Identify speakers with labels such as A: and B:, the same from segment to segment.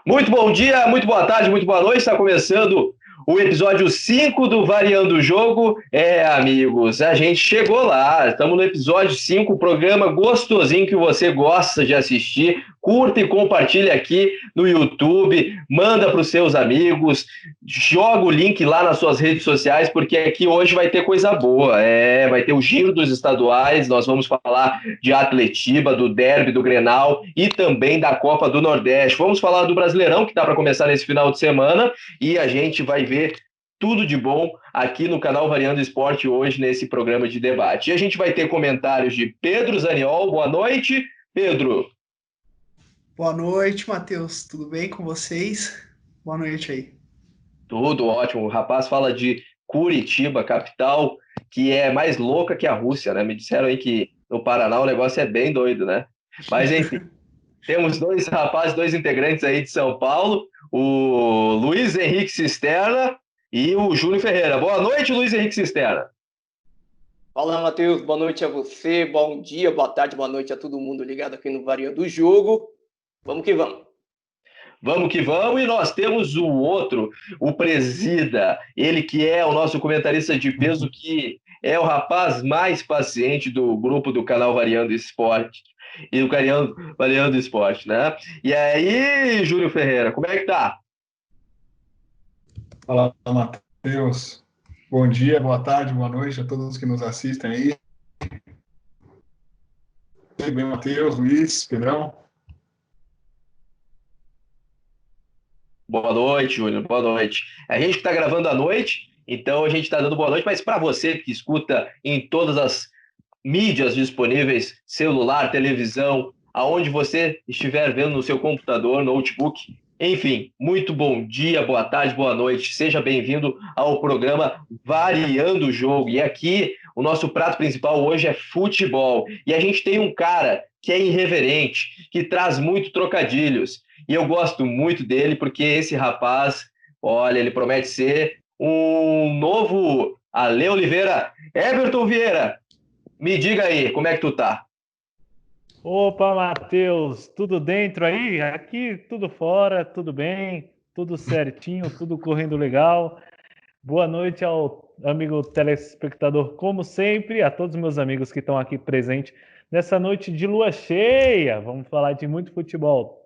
A: Muito bom dia, muito boa tarde, muito boa noite. Está começando o episódio 5 do Variando o Jogo. Amigos, a gente chegou lá. Estamos no episódio 5, o programa gostosinho que você gosta de assistir. Curta e compartilha aqui no YouTube, manda para os seus amigos, joga o link lá nas suas redes sociais, porque aqui hoje vai ter coisa boa. Vai ter o giro dos estaduais, nós vamos falar de Atletiba, do Derby, do Grenal e também da Copa do Nordeste. Vamos falar do Brasileirão, que está para começar nesse final de semana, e a gente vai ver tudo de bom aqui no canal Variando Esporte hoje, nesse programa de debate. E a gente vai ter comentários de Pedro Zaniol. Boa noite, Pedro.
B: Boa noite, Matheus. Tudo bem com vocês? Boa noite aí.
A: Tudo ótimo. O rapaz fala de Curitiba, capital, que é mais louca que a Rússia, né? Me disseram aí que no Paraná o negócio é bem doido, né? Mas enfim, temos dois rapazes, dois integrantes aí de São Paulo, o Luiz Henrique Cisterna e o Júlio Ferreira. Boa noite, Luiz Henrique Cisterna.
C: Fala, Matheus. Boa noite a você, bom dia, boa tarde, boa noite a todo mundo ligado aqui no Variando o Jogo. Vamos que vamos.
A: Vamos que vamos, e nós temos o outro, o Presida, ele que é o nosso comentarista de peso, que é o rapaz mais paciente do grupo do canal Variando Esporte, e do Variando Esporte, né? E aí, Júlio Ferreira, como é que tá?
D: Fala, Matheus. Bom dia, boa tarde, boa noite a todos que nos assistem aí. Tudo bem, Matheus, Luiz, Pedrão?
A: Boa noite, Júnior. Boa noite. A gente está gravando à noite, então a gente está dando boa noite, mas para você que escuta em todas as mídias disponíveis, celular, televisão, aonde você estiver vendo no seu computador, notebook, enfim, muito bom dia, boa tarde, boa noite. Seja bem-vindo ao programa Variando o Jogo. E aqui o nosso prato principal hoje é futebol. E a gente tem um cara que é irreverente, que traz muito trocadilhos. E eu gosto muito dele porque esse rapaz, olha, ele promete ser um novo Ale Oliveira. Everton Vieira, me diga aí, como é que tu tá?
E: Opa, Matheus, tudo dentro aí? Aqui tudo fora, tudo bem, tudo certinho, tudo correndo legal. Boa noite ao amigo telespectador, como sempre, a todos os meus amigos que estão aqui presentes nessa noite de lua cheia. Vamos falar de muito futebol.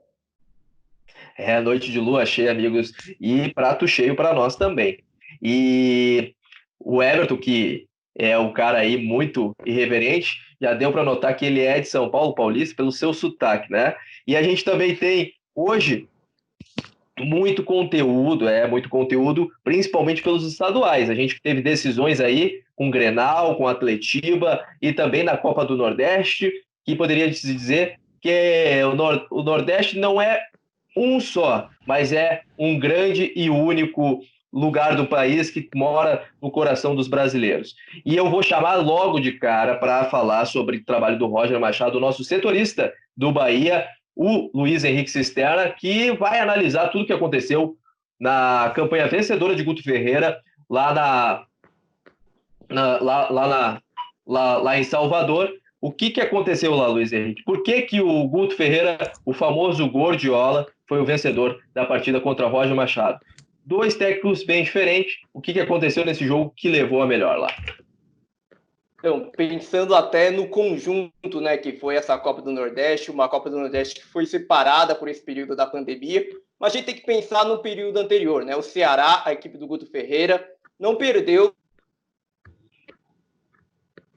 A: Noite de lua cheia, amigos, e prato cheio para nós também. E o Everton, que é um cara aí muito irreverente, já deu para notar que ele é de São Paulo, paulista, pelo seu sotaque, né? E a gente também tem hoje muito conteúdo, principalmente pelos estaduais. A gente teve decisões aí com Grenal, com Atletiba e também na Copa do Nordeste, que poderia se dizer que o Nordeste não é um só, mas é um grande e único lugar do país que mora no coração dos brasileiros. E eu vou chamar logo de cara para falar sobre o trabalho do Roger Machado, nosso setorista do Bahia, o Luiz Henrique Cisterna, que vai analisar tudo o que aconteceu na campanha vencedora de Guto Ferreira lá em Salvador. O que aconteceu lá, Luiz Henrique? Por que o Guto Ferreira, o famoso Gordiola, foi o vencedor da partida contra Roger Machado? Dois técnicos bem diferentes. O que aconteceu nesse jogo que levou a melhor lá?
C: Então, pensando até no conjunto, né, que foi essa Copa do Nordeste, uma Copa do Nordeste que foi separada por esse período da pandemia, mas a gente tem que pensar no período anterior, né? O Ceará, a equipe do Guto Ferreira, não perdeu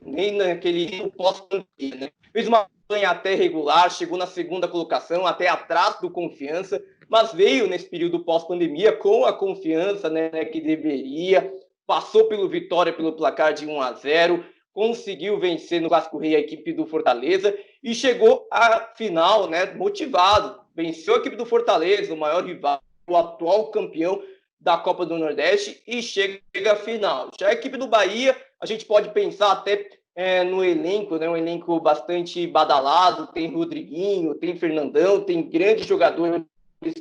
C: nem naquele pós-pandemia, né? Fez uma campanha até regular, chegou na segunda colocação, até atrás do Confiança, mas veio nesse período pós-pandemia com a confiança, né, que deveria, passou pelo Vitória pelo placar de 1-0, conseguiu vencer no Clássico Rei a equipe do Fortaleza e chegou à final, né, motivado. Venceu a equipe do Fortaleza, o maior rival, o atual campeão da Copa do Nordeste, e chega à final. Já a equipe do Bahia, a gente pode pensar até no elenco, né, um elenco bastante badalado, tem Rodriguinho, tem Fernandão, tem grandes jogadores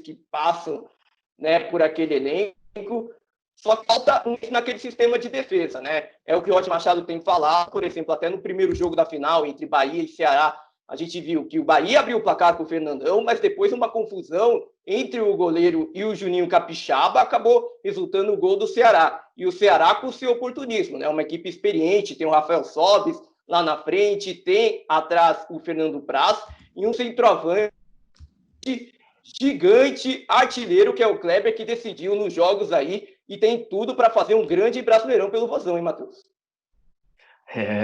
C: que passam, né, por aquele elenco. Só falta naquele sistema de defesa, né? É o que o Roger Machado tem falado, por exemplo, até no primeiro jogo da final entre Bahia e Ceará, A gente viu que o Bahia abriu o placar com o Fernandão, mas depois uma confusão entre o goleiro e o Juninho Capixaba acabou resultando o gol do Ceará. E o Ceará com o seu oportunismo, né? Uma equipe experiente, tem o Rafael Sobis lá na frente, tem atrás o Fernando Praz e um centroavante gigante, artilheiro, que é o Kleber, que decidiu nos jogos aí e tem tudo para fazer um grande Brasileirão pelo Vozão, hein, Matheus?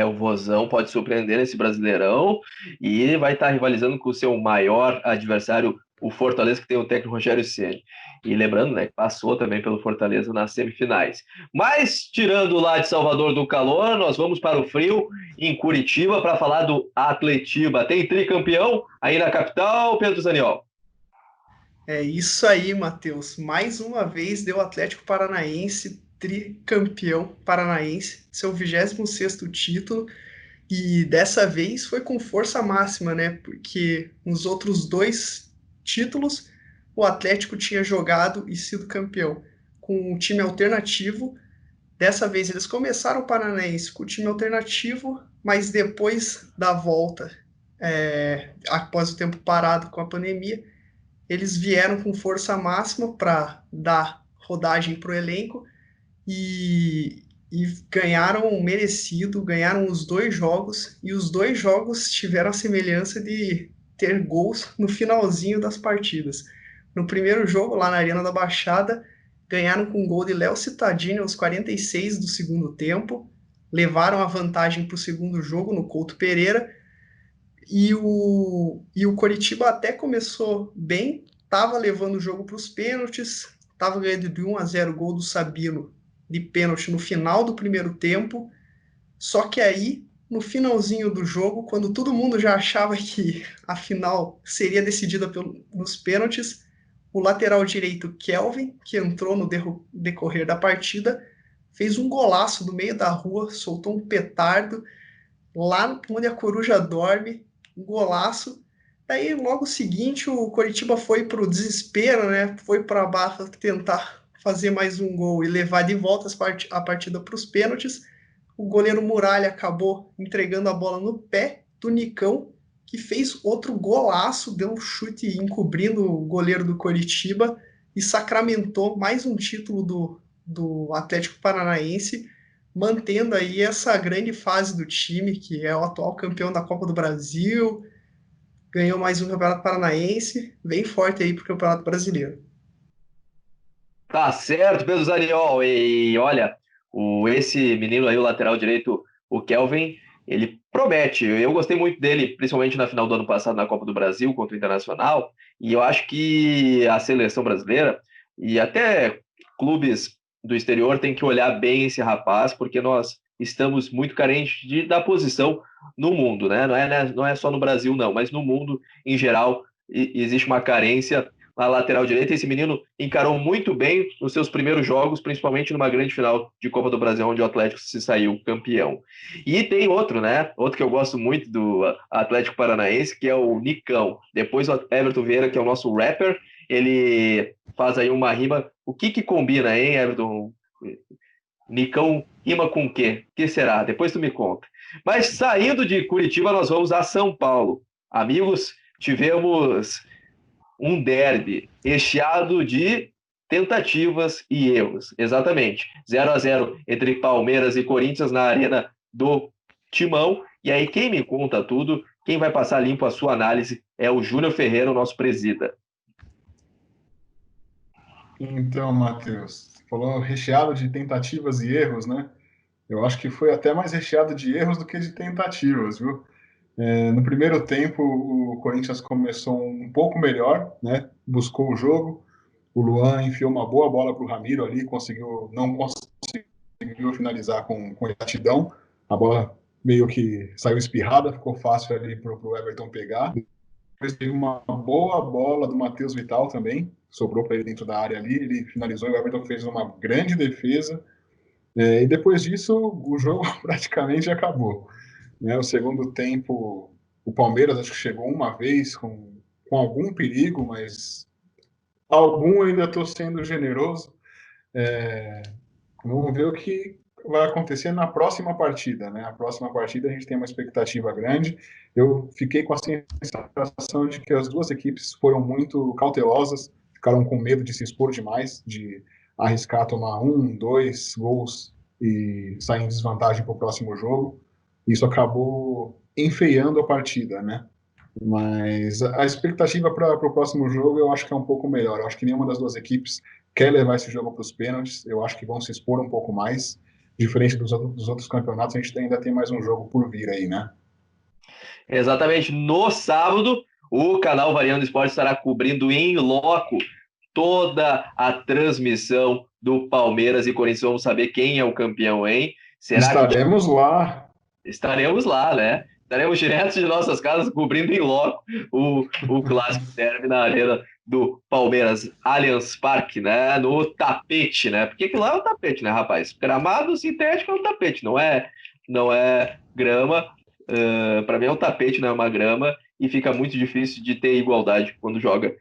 A: O Vozão pode surpreender nesse Brasileirão e vai estar rivalizando com o seu maior adversário, o Fortaleza, que tem o técnico Rogério Ceni. E lembrando, né, que passou também pelo Fortaleza nas semifinais. Mas, tirando lá de Salvador do calor, nós vamos para o frio, em Curitiba, para falar do Atletiba. Tem tricampeão aí na capital, Pedro Zaniol?
B: É isso aí, Matheus. Mais uma vez deu Atlético Paranaense, tricampeão paranaense, seu 26º título, e dessa vez foi com força máxima, né? Porque nos outros 2 títulos o Atlético tinha jogado e sido campeão com um time alternativo. Dessa vez eles começaram o Paranaense com o time alternativo, mas depois da volta, após o tempo parado com a pandemia, eles vieram com força máxima para dar rodagem para o elenco e ganharam merecido, ganharam os 2 jogos, e os 2 jogos tiveram a semelhança de ter gols no finalzinho das partidas. No primeiro jogo, lá na Arena da Baixada, ganharam com um gol de Léo Cittadini aos 46 do segundo tempo, levaram a vantagem para o segundo jogo no Couto Pereira, e o Coritiba até começou bem, estava levando o jogo para os pênaltis, estava ganhando de 1-0, gol do Sabino de pênalti no final do primeiro tempo. Só que aí, no finalzinho do jogo, quando todo mundo já achava que a final seria decidida nos pênaltis, o lateral direito Kelvin, que entrou no decorrer da partida, fez um golaço do meio da rua, soltou um petardo lá onde a coruja dorme, um golaço. Daí, logo seguinte, o Coritiba foi para o desespero, né? Foi para baixo tentar fazer mais um gol e levar de volta a partida para os pênaltis. O goleiro Muralha acabou entregando a bola no pé do Nicão, que fez outro golaço, deu um chute encobrindo o goleiro do Coritiba e sacramentou mais um título do Atlético Paranaense, mantendo aí essa grande fase do time, que é o atual campeão da Copa do Brasil, ganhou mais um Campeonato Paranaense, bem forte aí para o Campeonato Brasileiro.
A: Tá certo, Pedro Zaniol. E olha, esse menino aí, o lateral direito, o Kelvin, ele promete. Eu gostei muito dele, principalmente na final do ano passado na Copa do Brasil contra o Internacional. E eu acho que a seleção brasileira e até clubes do exterior têm que olhar bem esse rapaz, porque nós estamos muito carentes da posição no mundo, né? Não é só no Brasil, não, mas no mundo em geral existe uma carência na lateral direita. Esse menino encarou muito bem nos seus primeiros jogos, principalmente numa grande final de Copa do Brasil, onde o Atlético se saiu campeão. E tem outro, né? Outro que eu gosto muito do Atlético Paranaense, que é o Nicão. Depois o Everton Vieira, que é o nosso rapper, ele faz aí uma rima. O que combina, hein, Everton? Nicão rima com o quê? O que será? Depois tu me conta. Mas saindo de Curitiba, nós vamos a São Paulo. Amigos, tivemos um derby recheado de tentativas e erros. Exatamente. 0-0 entre Palmeiras e Corinthians na Arena do Timão. E aí quem me conta tudo, quem vai passar limpo a sua análise é o Júnior Ferreira, o nosso presida.
D: Então, Matheus, você falou recheado de tentativas e erros, né? Eu acho que foi até mais recheado de erros do que de tentativas, viu? No primeiro tempo, o Corinthians começou um pouco melhor, né? Buscou o jogo. O Luan enfiou uma boa bola para o Ramiro ali, não conseguiu finalizar com exatidão. A bola meio que saiu espirrada, ficou fácil ali para o Everton pegar. Depois teve uma boa bola do Matheus Vital também, sobrou para ele dentro da área ali, ele finalizou e o Everton fez uma grande defesa. E depois disso, o jogo praticamente acabou. O segundo tempo, o Palmeiras acho que chegou uma vez com algum perigo, mas ainda estou sendo generoso. Vamos ver vai acontecer na próxima partida, né? A próxima partida a gente tem uma expectativa grande. Eu fiquei com a sensação de que as duas equipes foram muito cautelosas, ficaram com medo de se expor demais, de arriscar tomar 1, 2 gols e sair em desvantagem para o próximo jogo. Isso acabou enfeiando a partida, né? Mas a expectativa para o próximo jogo eu acho que é um pouco melhor. Eu acho que nenhuma das duas equipes quer levar esse jogo para os pênaltis. Eu acho que vão se expor um pouco mais. Diferente dos outros campeonatos, a gente ainda tem mais um jogo por vir aí, né?
A: Exatamente. No sábado, o canal Variando Esporte estará cobrindo em loco toda a transmissão do Palmeiras e Corinthians. Vamos saber quem é o campeão, hein?
D: Estaremos lá.
A: Estaremos lá, né? Estaremos direto de nossas casas cobrindo em loco o clássico derby na arena do Palmeiras Allianz Parque, né? No tapete, né? Porque aquilo lá é um tapete, né, rapaz? Gramado sintético é um tapete, não é grama. Para mim é um tapete, não é uma grama, e fica muito difícil de ter igualdade quando joga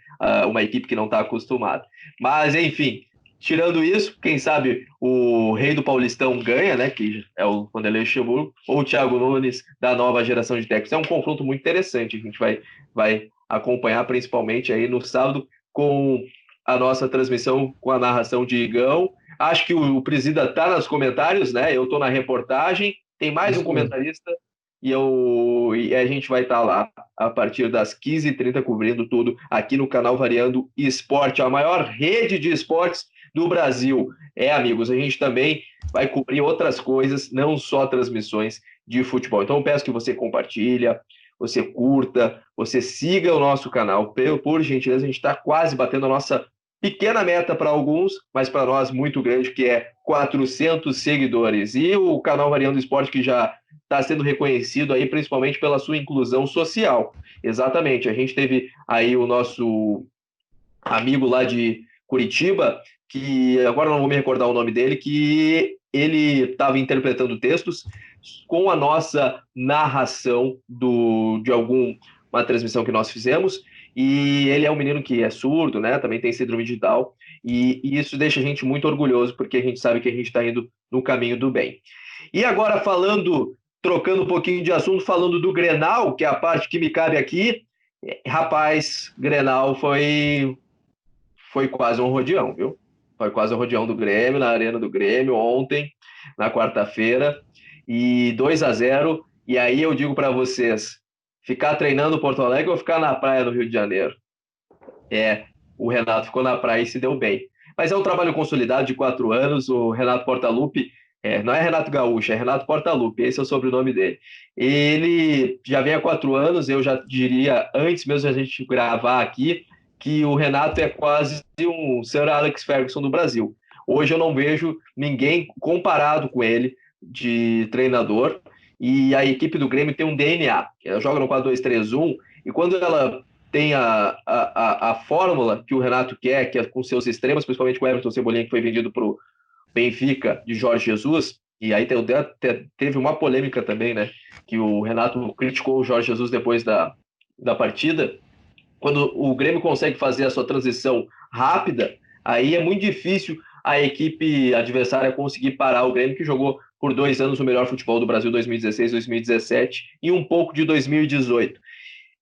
A: uma equipe que não está acostumada. Mas, enfim, tirando isso, quem sabe o rei do Paulistão ganha, né? Que é o Vanderlei Luxemburgo, ou o Thiago Nunes da nova geração de técnicos. É um confronto muito interessante. A gente vai acompanhar principalmente aí no sábado com a nossa transmissão com a narração de Igão. Acho que o Presida está nos comentários, né? Eu estou na reportagem. Tem mais um comentarista e a gente vai estar lá a partir das 15h30 cobrindo tudo aqui no canal Variando Esporte, a maior rede de esportes do Brasil. Amigos, a gente também vai cobrir outras coisas, não só transmissões de futebol. Então eu peço que você compartilhe, você curta, você siga o nosso canal. Por gentileza, a gente está quase batendo a nossa pequena meta para alguns, mas para nós muito grande, que é 400 seguidores. E o canal Variando Esporte, que já está sendo reconhecido aí principalmente pela sua inclusão social. Exatamente, a gente teve aí o nosso amigo lá de Curitiba, que agora não vou me recordar o nome dele, que ele estava interpretando textos com a nossa narração de uma transmissão que nós fizemos, e ele é um menino que é surdo, né? Também tem síndrome de Down, e isso deixa a gente muito orgulhoso, porque a gente sabe que a gente está indo no caminho do bem. E agora trocando um pouquinho de assunto, falando do Grenal, que é a parte que me cabe aqui, rapaz, Grenal foi quase um rodeão, viu? Foi quase um rodeão do Grêmio, na arena do Grêmio, ontem, na quarta-feira, e 2-0. E aí eu digo para vocês, ficar treinando Porto Alegre ou ficar na praia no Rio de Janeiro? O Renato ficou na praia e se deu bem. Mas é um trabalho consolidado de 4 anos, o Renato Portaluppi, não é Renato Gaúcho, é Renato Portaluppi, esse é o sobrenome dele. Ele já vem há 4 anos, eu já diria, antes mesmo de a gente gravar aqui, que o Renato é quase um Sir Alex Ferguson do Brasil. Hoje eu não vejo ninguém comparado com ele de treinador, e a equipe do Grêmio tem um DNA. Ela joga no 4-2-3-1, e quando ela tem a fórmula que o Renato quer, que é com seus extremos, principalmente com o Everton Cebolinha, que foi vendido para o Benfica de Jorge Jesus, e aí teve uma polêmica também, né, que o Renato criticou o Jorge Jesus depois da partida. Quando o Grêmio consegue fazer a sua transição rápida, aí é muito difícil a equipe adversária conseguir parar o Grêmio, que jogou por 2 anos o melhor futebol do Brasil, 2016, 2017, e um pouco de 2018.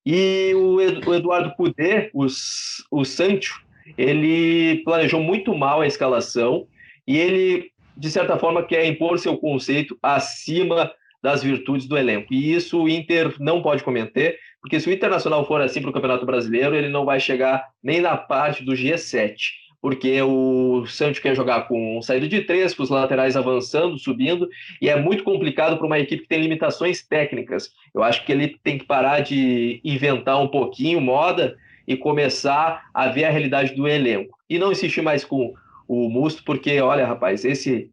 A: E o Eduardo Cudê, o Sancho, ele planejou muito mal a escalação, e ele, de certa forma, quer impor seu conceito acima das virtudes do elenco. E isso o Inter não pode cometer, porque se o Internacional for assim para o Campeonato Brasileiro, ele não vai chegar nem na parte do G7, porque o Santos quer jogar com saída de 3, com os laterais avançando, subindo, e é muito complicado para uma equipe que tem limitações técnicas. Eu acho que ele tem que parar de inventar um pouquinho moda e começar a ver a realidade do elenco. E não insistir mais com o Musto, porque, olha, rapaz, esse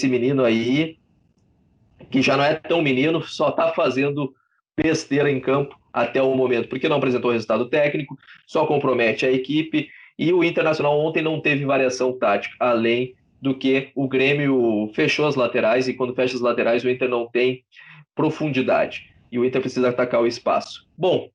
A: menino aí, que já não é tão menino, só está fazendo besteira em campo até o momento, porque não apresentou resultado técnico, só compromete a equipe, e o Internacional ontem não teve variação tática, além do que o Grêmio fechou as laterais, e quando fecha as laterais o Inter não tem profundidade, e o Inter precisa atacar o espaço. Bom,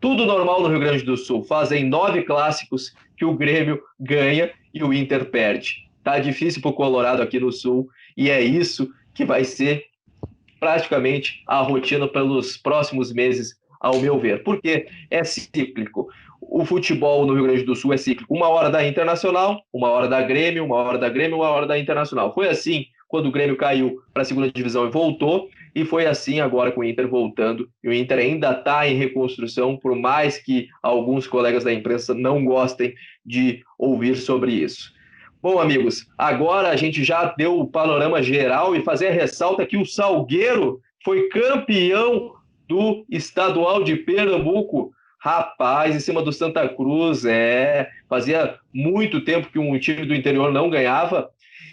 A: tudo normal no Rio Grande do Sul, fazem 9 clássicos que o Grêmio ganha e o Inter perde. Tá difícil pro Colorado aqui no Sul, e é isso que vai ser praticamente a rotina pelos próximos meses, ao meu ver, porque é cíclico. O futebol no Rio Grande do Sul é cíclico. Uma hora da Internacional, uma hora da Grêmio, uma hora da Grêmio, uma hora da Internacional. Foi assim quando o Grêmio caiu para a segunda divisão e voltou, e foi assim agora com o Inter voltando. E o Inter ainda está em reconstrução, por mais que alguns colegas da imprensa não gostem de ouvir sobre isso. Bom, amigos, agora a gente já deu o panorama geral e fazer a ressalta que o Salgueiro foi campeão do estadual de Pernambuco. Rapaz, em cima do Santa Cruz, fazia muito tempo que um time do interior não ganhava,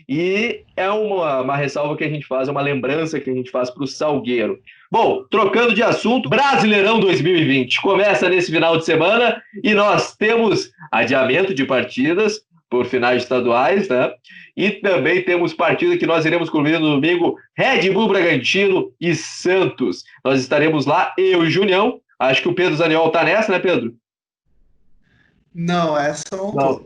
A: e é uma ressalva que a gente faz, é uma lembrança que a gente faz para o Salgueiro. Bom, trocando de assunto, Brasileirão 2020 começa nesse final de semana e nós temos adiamento de partidas por finais estaduais, né? E também temos partida que nós iremos cobrir no domingo, Red Bull Bragantino e Santos. Nós estaremos lá, eu e o Junião. Acho que o Pedro Zaniol tá nessa, né, Pedro?
B: Não, essa eu não tô.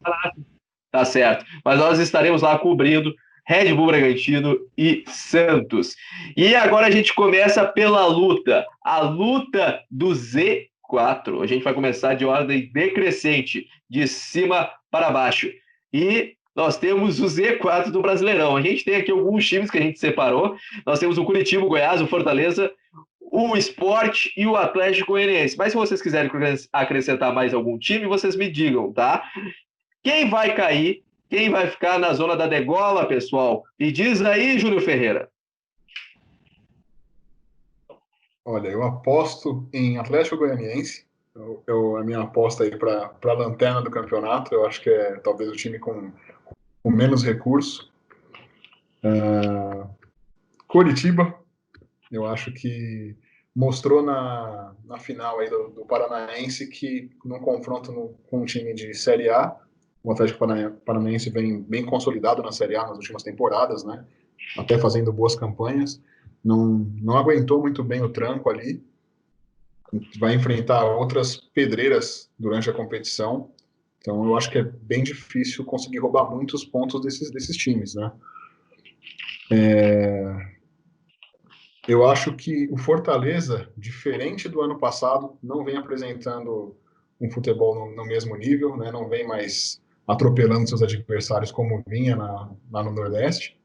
A: Tá certo. Mas nós estaremos lá cobrindo Red Bull Bragantino e Santos. E agora a gente começa pela luta. A luta do Z4. A gente vai começar de ordem decrescente, de cima para baixo. E nós temos o Z4 do Brasileirão. A gente tem aqui alguns times que a gente separou. Nós temos o Curitiba, o Goiás, o Fortaleza, o Sport e o Atlético Goianiense. Mas se vocês quiserem acrescentar mais algum time, vocês me digam, tá? Quem vai cair? Quem vai ficar na zona da degola, pessoal? E diz aí, Júlio Ferreira.
D: Olha, eu aposto em Atlético Goianiense. A minha aposta aí para a lanterna do campeonato. Eu acho que é talvez o time com menos recurso. Curitiba, eu acho que mostrou na final aí do Paranaense que num confronto com um time de Série A, o Atlético Paranaense vem bem consolidado na Série A nas últimas temporadas, né? Até fazendo boas campanhas. Não aguentou muito bem o tranco ali. Vai enfrentar outras pedreiras durante a competição. Então eu acho que é bem difícil conseguir roubar muitos pontos desses times, né? Eu acho que o Fortaleza, diferente do ano passado, não vem apresentando um futebol no mesmo nível, né? Não vem mais atropelando seus adversários como vinha lá no Nordeste.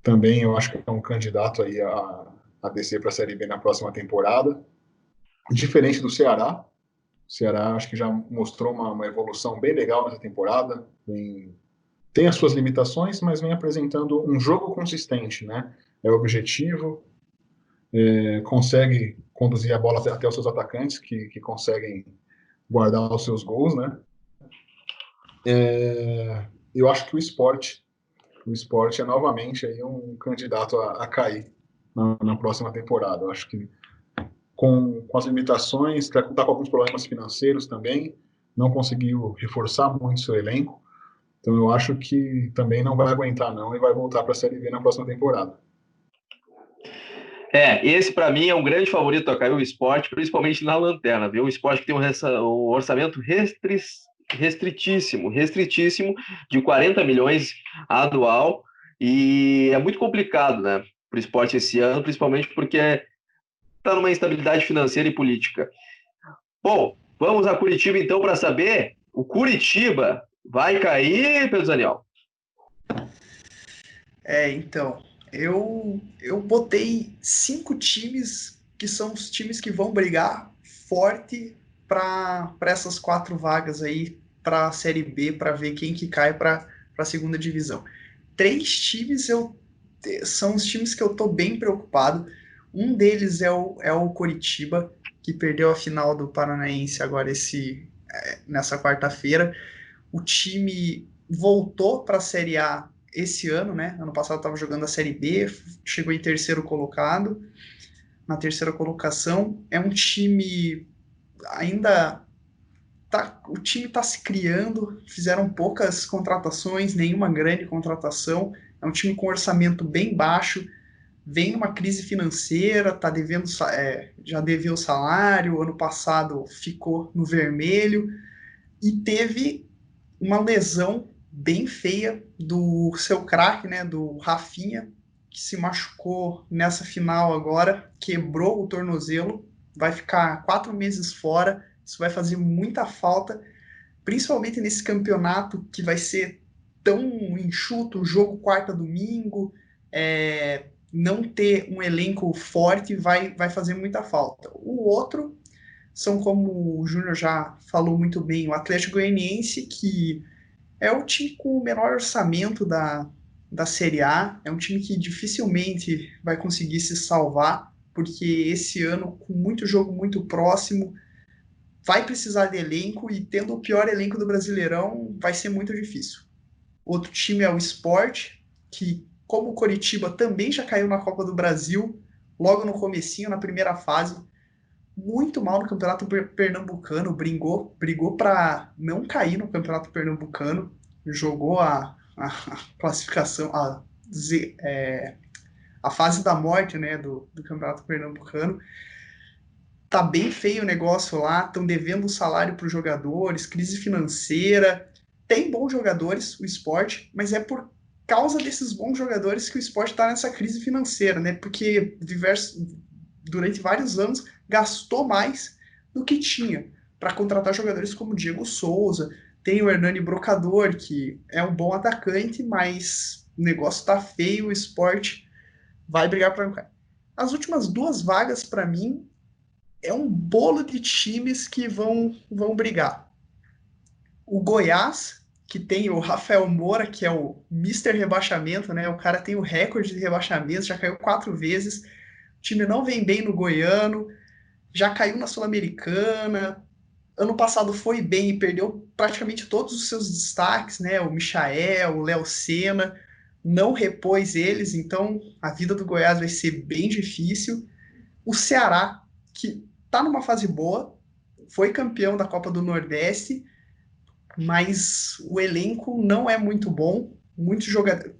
D: Também eu acho que é um candidato aí a descer para a Série B na próxima temporada. Diferente do Ceará. O Ceará acho que já mostrou uma evolução bem legal nessa temporada. Tem as suas limitações, mas vem apresentando um jogo consistente, né? É objetivo, consegue conduzir a bola até os seus atacantes, que conseguem guardar os seus gols, né? Eu acho que o Sport é novamente aí um candidato a cair na próxima temporada. Eu acho que com as limitações, está com alguns problemas financeiros também, não conseguiu reforçar muito seu elenco, então eu acho que também não vai aguentar não e vai voltar para a Série B na próxima temporada.
A: Esse para mim é um grande favorito a cair, o Sport, principalmente na lanterna, viu? O Sport que tem um orçamento restritíssimo, de 40 milhões anual, e é muito complicado, né, para o Sport esse ano, principalmente porque está numa instabilidade financeira e política. Bom, vamos a Curitiba então para saber, o Curitiba vai cair, Pedro Zaniol?
B: Então, eu botei 5 times que são os times que vão brigar forte para essas 4 vagas aí para a Série B, para ver quem que cai para a segunda divisão. 3 times são os times que eu estou bem preocupado. Um deles é o Coritiba, que perdeu a final do Paranaense agora nessa quarta-feira. O time voltou para a Série A esse ano, né? Ano passado estava jogando a Série B, chegou em terceiro colocado. Na terceira colocação, é um time ainda... o time está se criando, fizeram poucas contratações, nenhuma grande contratação. É um time com orçamento bem baixo, vem numa crise financeira, tá devendo, já deveu salário, ano passado ficou no vermelho, e teve uma lesão bem feia do seu craque, né, do Rafinha, que se machucou nessa final agora, quebrou o tornozelo, vai ficar 4 meses fora, isso vai fazer muita falta, principalmente nesse campeonato que vai ser tão enxuto, jogo quarta domingo, não ter um elenco forte vai fazer muita falta. O outro são, como o Júnior já falou muito bem, o Atlético Goianiense, que é o time com o menor orçamento da Série A, é um time que dificilmente vai conseguir se salvar, porque esse ano, com muito jogo muito próximo, vai precisar de elenco, e tendo o pior elenco do Brasileirão, vai ser muito difícil. Outro time é o Sport, que, como o Coritiba também já caiu na Copa do Brasil, logo no comecinho, na primeira fase, muito mal no Campeonato Pernambucano, brigou para não cair no Campeonato Pernambucano, jogou a classificação, a fase da morte, né, do Campeonato Pernambucano. Tá bem feio o negócio lá, estão devendo salário para os jogadores, crise financeira. Tem bons jogadores, o Sport, mas é por causa desses bons jogadores que o Sport está nessa crise financeira, né? Porque durante vários anos gastou mais do que tinha para contratar jogadores como Diego Souza. Tem o Hernani Brocador, que é um bom atacante, mas o negócio tá feio, o Sport vai brigar para não cair. As últimas 2 vagas, para mim, é um bolo de times que vão brigar. O Goiás, que tem o Rafael Moura, que é o Mr. Rebaixamento, né? O cara tem o recorde de rebaixamento, já caiu 4 vezes. O time não vem bem no Goiano, já caiu na Sul-Americana. Ano passado foi bem e perdeu praticamente todos os seus destaques, né? O Michael, o Léo Senna, não repôs eles, então a vida do Goiás vai ser bem difícil. O Ceará, que tá numa fase boa, foi campeão da Copa do Nordeste, mas o elenco não é muito bom. Muitos jogadores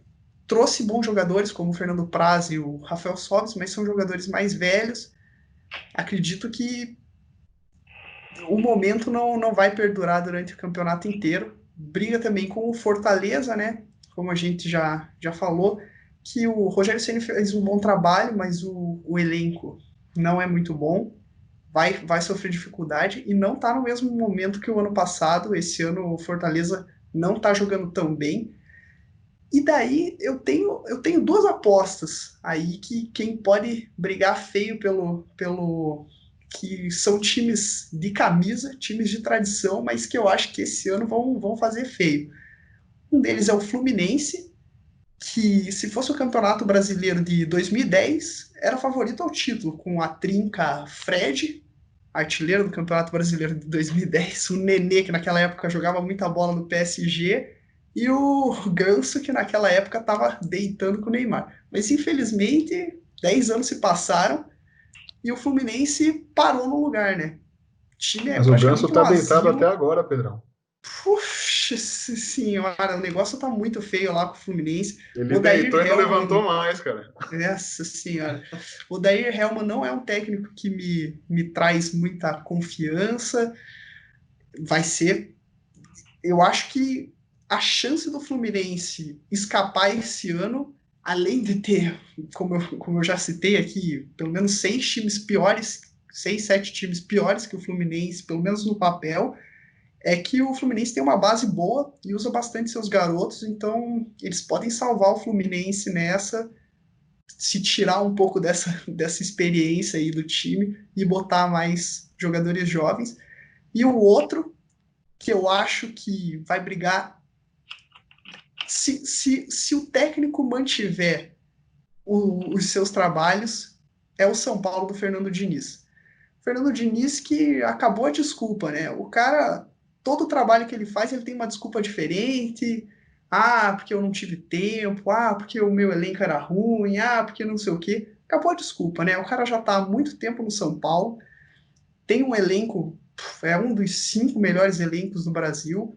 B: trouxe bons jogadores, como o Fernando Praz e o Rafael Sobis, mas são jogadores mais velhos. Acredito que o momento não vai perdurar durante o campeonato inteiro. Briga também com o Fortaleza, né? Como a gente já falou, que o Rogério Ceni fez um bom trabalho, mas o elenco não é muito bom. Vai sofrer dificuldade e não está no mesmo momento que o ano passado. Esse ano o Fortaleza não está jogando tão bem. E daí eu tenho 2 apostas aí que quem pode brigar feio pelo que são times de camisa, times de tradição, mas que eu acho que esse ano vão fazer feio. Um deles é o Fluminense, que se fosse o Campeonato Brasileiro de 2010, era favorito ao título, com a trinca Fred, artilheiro do Campeonato Brasileiro de 2010, o Nenê, que naquela época jogava muita bola no PSG, e o Ganso, que naquela época estava deitando com o Neymar. Mas infelizmente, 10 anos se passaram e o Fluminense parou no lugar, né? O time
D: Mas o Ganso tá deitado até agora, Pedrão.
B: Puxa senhora, o negócio tá muito feio lá com o Fluminense.
D: Ele
B: O Dair
D: deitou e não
B: Helman,
D: levantou mais, cara.
B: Nossa senhora. O Dair Helman não é um técnico que me traz muita confiança. Vai ser. Eu acho que a chance do Fluminense escapar esse ano, além de ter, como eu já citei aqui, pelo menos 6 times piores, 6, 7 times piores que o Fluminense, pelo menos no papel, é que o Fluminense tem uma base boa e usa bastante seus garotos, então eles podem salvar o Fluminense nessa, se tirar um pouco dessa experiência aí do time e botar mais jogadores jovens. E o outro, que eu acho que vai brigar, se o técnico mantiver os seus trabalhos, é o São Paulo do Fernando Diniz. Fernando Diniz, que acabou a desculpa, né? O cara, todo o trabalho que ele faz, ele tem uma desculpa diferente. Ah, porque eu não tive tempo. Ah, porque o meu elenco era ruim. Ah, porque não sei o quê. Acabou a desculpa, né? O cara já está há muito tempo no São Paulo. Tem um elenco, é um dos 5 melhores elencos do Brasil.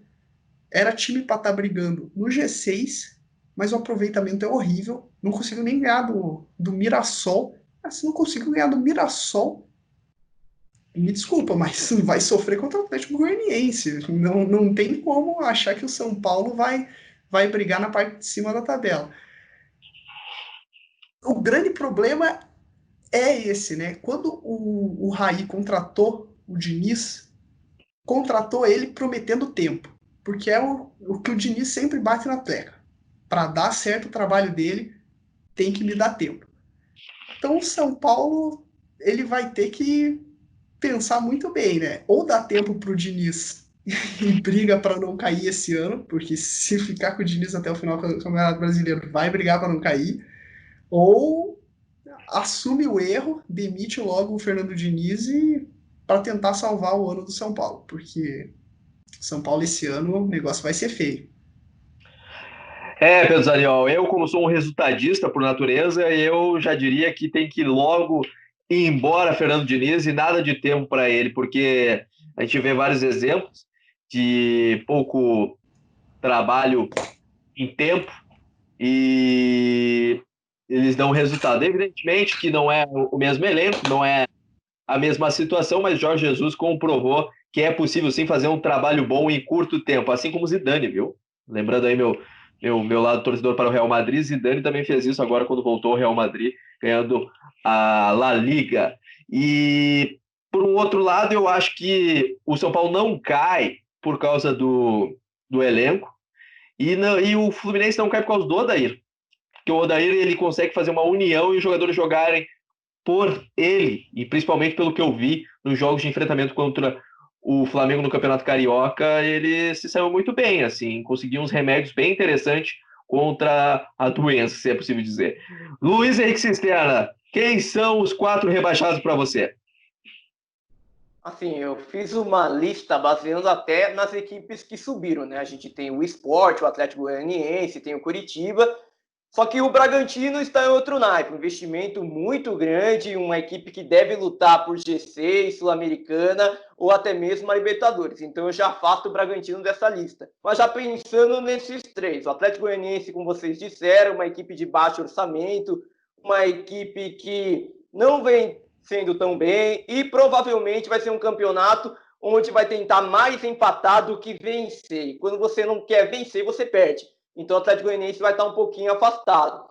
B: Era time para estar brigando no G6, mas o aproveitamento é horrível. Não conseguiu nem ganhar do Mirassol. Mas se não conseguiu ganhar do Mirassol, me desculpa, mas vai sofrer contra o Atlético Goianiense. Não tem como achar que o São Paulo vai brigar na parte de cima da tabela. o grande problema é esse, né? Quando o Raí contratou o Diniz, contratou ele prometendo tempo, porque é o que o Diniz sempre bate na tecla. Para dar certo o trabalho dele, tem que me dar tempo. Então o São Paulo ele vai ter que pensar muito bem, né? Ou dá tempo para o Diniz e briga para não cair esse ano, porque se ficar com o Diniz até o final do Campeonato Brasileiro, vai brigar para não cair, ou assume o erro, demite logo o Fernando Diniz e para tentar salvar o ano do São Paulo, porque São Paulo esse ano o negócio vai ser feio.
A: Pedro Zaniol, eu como sou um resultadista por natureza, eu já diria que tem que logo ir embora Fernando Diniz e nada de tempo para ele, porque a gente vê vários exemplos de pouco trabalho em tempo e eles dão resultado. Evidentemente que não é o mesmo elenco, não é a mesma situação, mas Jorge Jesus comprovou que é possível sim fazer um trabalho bom em curto tempo, assim como Zidane, viu? Lembrando aí meu lado torcedor para o Real Madrid, Zidane também fez isso agora quando voltou ao Real Madrid, ganhando a La Liga. E por um outro lado, eu acho que o São Paulo não cai por causa do elenco, e o Fluminense não cai por causa do Odair, porque o Odair ele consegue fazer uma união e os jogadores jogarem por ele, e principalmente pelo que eu vi nos jogos de enfrentamento contra o Flamengo no Campeonato Carioca, ele se saiu muito bem, assim, conseguiu uns remédios bem interessantes contra a doença, se é possível dizer. Luiz Henrique Cisterna, quem são os 4 rebaixados para você?
C: Assim, eu fiz uma lista baseando até nas equipes que subiram, né? A gente tem o Sport, o Atlético Goianiense, tem o Curitiba. Só que o Bragantino está em outro naipe, um investimento muito grande, uma equipe que deve lutar por G6, Sul-Americana ou até mesmo a Libertadores. Então eu já afasto o Bragantino dessa lista. Mas já pensando nesses 3, o Atlético Goianiense, como vocês disseram, uma equipe de baixo orçamento, uma equipe que não vem sendo tão bem e provavelmente vai ser um campeonato onde vai tentar mais empatar do que vencer. E quando você não quer vencer, você perde. Então o Atlético Goianiense vai estar um pouquinho afastado.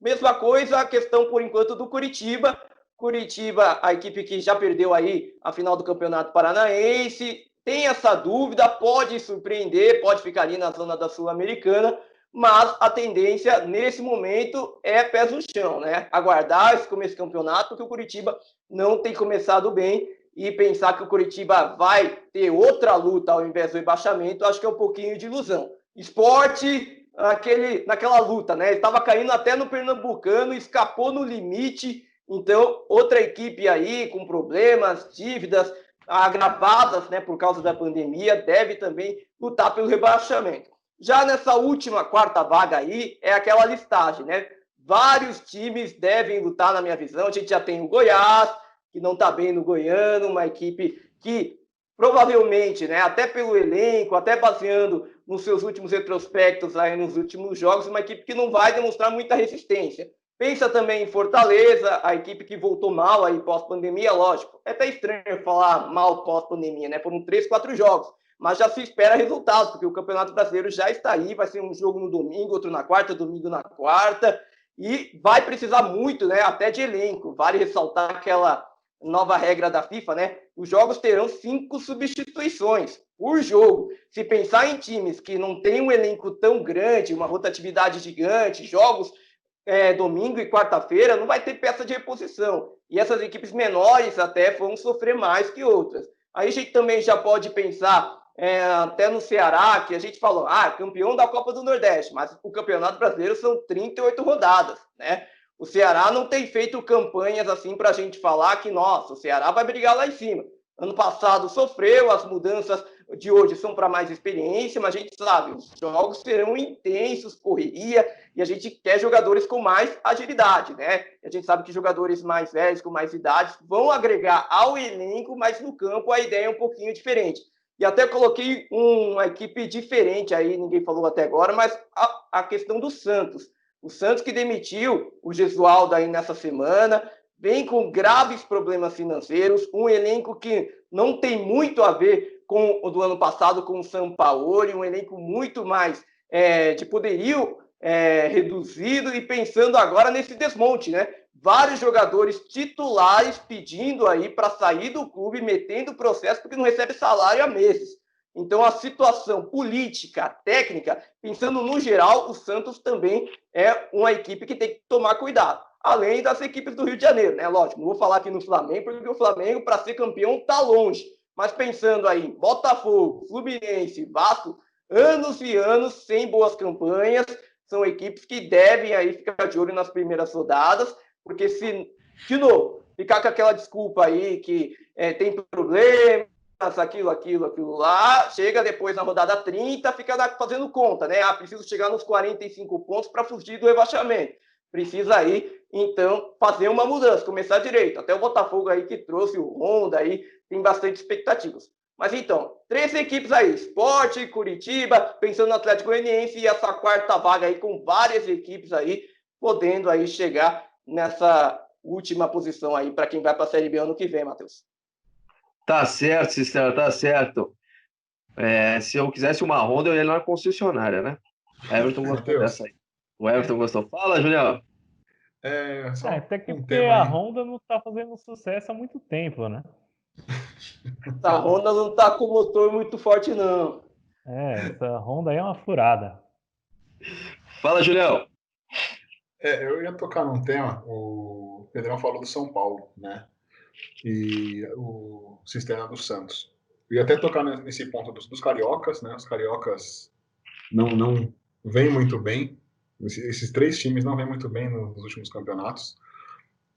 C: Mesma coisa a questão, por enquanto, do Curitiba. Curitiba, a equipe que já perdeu aí a final do Campeonato Paranaense, tem essa dúvida, pode surpreender, pode ficar ali na zona da Sul-Americana, mas a tendência nesse momento é pés no chão, né? Aguardar esse começo do campeonato, porque o Curitiba não tem começado bem, e pensar que o Curitiba vai ter outra luta ao invés do rebaixamento, acho que é um pouquinho de ilusão. Esporte, naquela luta, né? Ele estava caindo até no Pernambucano, escapou no limite. Então, outra equipe aí com problemas, dívidas agravadas, né, por causa da pandemia, deve também lutar pelo rebaixamento. Já nessa última quarta vaga aí, é aquela listagem, né? Vários times devem lutar, na minha visão. A gente já tem o Goiás, que não está bem no Goiano, uma equipe que provavelmente, né, até pelo elenco, até baseando nos seus últimos retrospectos aí nos últimos jogos, uma equipe que não vai demonstrar muita resistência. Pensa também em Fortaleza, a equipe que voltou mal aí pós-pandemia, lógico. É até estranho falar mal pós-pandemia, né? Foram 3, 4 jogos, mas já se espera resultados, porque o Campeonato Brasileiro já está aí, vai ser um jogo no domingo, outro na quarta, domingo na quarta, e vai precisar muito, né, até de elenco. Vale ressaltar aquela nova regra da FIFA, né? Os jogos terão 5 substituições por jogo. Se pensar em times que não têm um elenco tão grande, uma rotatividade gigante, jogos domingo e quarta-feira, não vai ter peça de reposição. E essas equipes menores até vão sofrer mais que outras. Aí a gente também já pode pensar até no Ceará, que a gente falou, campeão da Copa do Nordeste, mas o Campeonato Brasileiro são 38 rodadas, né? O Ceará não tem feito campanhas assim para a gente falar que, nossa, o Ceará vai brigar lá em cima. Ano passado sofreu, as mudanças de hoje são para mais experiência, mas a gente sabe, os jogos serão intensos, correria, e a gente quer jogadores com mais agilidade, né? A gente sabe que jogadores mais velhos, com mais idade, vão agregar ao elenco, mas no campo a ideia é um pouquinho diferente. E até coloquei uma equipe diferente aí, ninguém falou até agora, mas a questão do Santos. O Santos que demitiu o Gesualdo aí nessa semana, vem com graves problemas financeiros, um elenco que não tem muito a ver com o do ano passado, com o Sampaoli, um elenco muito mais de poderio reduzido e pensando agora nesse desmonte, né? Vários jogadores titulares pedindo aí para sair do clube, metendo processo porque não recebe salário há meses. Então, a situação política, técnica, pensando no geral, o Santos também é uma equipe que tem que tomar cuidado. Além das equipes do Rio de Janeiro, né? Lógico, não vou falar aqui no Flamengo, porque o Flamengo, para ser campeão, está longe. Mas pensando aí em Botafogo, Fluminense, Vasco, anos e anos sem boas campanhas, são equipes que devem aí ficar de olho nas primeiras rodadas, porque se, de novo, ficar com aquela desculpa aí que tem problemas, aquilo lá, chega depois na rodada 30, fica fazendo conta, né? Preciso chegar nos 45 pontos para fugir do rebaixamento. Precisa aí, então, fazer uma mudança, começar direito. Até o Botafogo aí que trouxe o Honda aí, tem bastante expectativas. Mas então, 3 equipes aí, Sport, Curitiba, pensando no Atlético Goianiense e essa quarta vaga aí com várias equipes aí, podendo aí chegar nessa última posição aí para quem vai para a Série B ano que vem, Matheus.
A: Tá certo, Cisterna, tá certo. Se eu quisesse uma Honda, eu ia na concessionária, né? Everton gostou dessa aí. O Everton gostou. Fala, Julião.
E: Até que porque a Honda não tá fazendo sucesso há muito tempo, né?
C: A Honda não tá com motor muito forte, não.
E: Essa Honda aí é uma furada.
A: Fala, Julião.
D: Eu ia tocar num tema, o Pedrão falou do São Paulo, né? E o Cisterna do Santos. Eu ia até tocar nesse ponto dos cariocas, né? Os cariocas não vêm muito bem. Esses 3 times não vêm muito bem nos últimos campeonatos.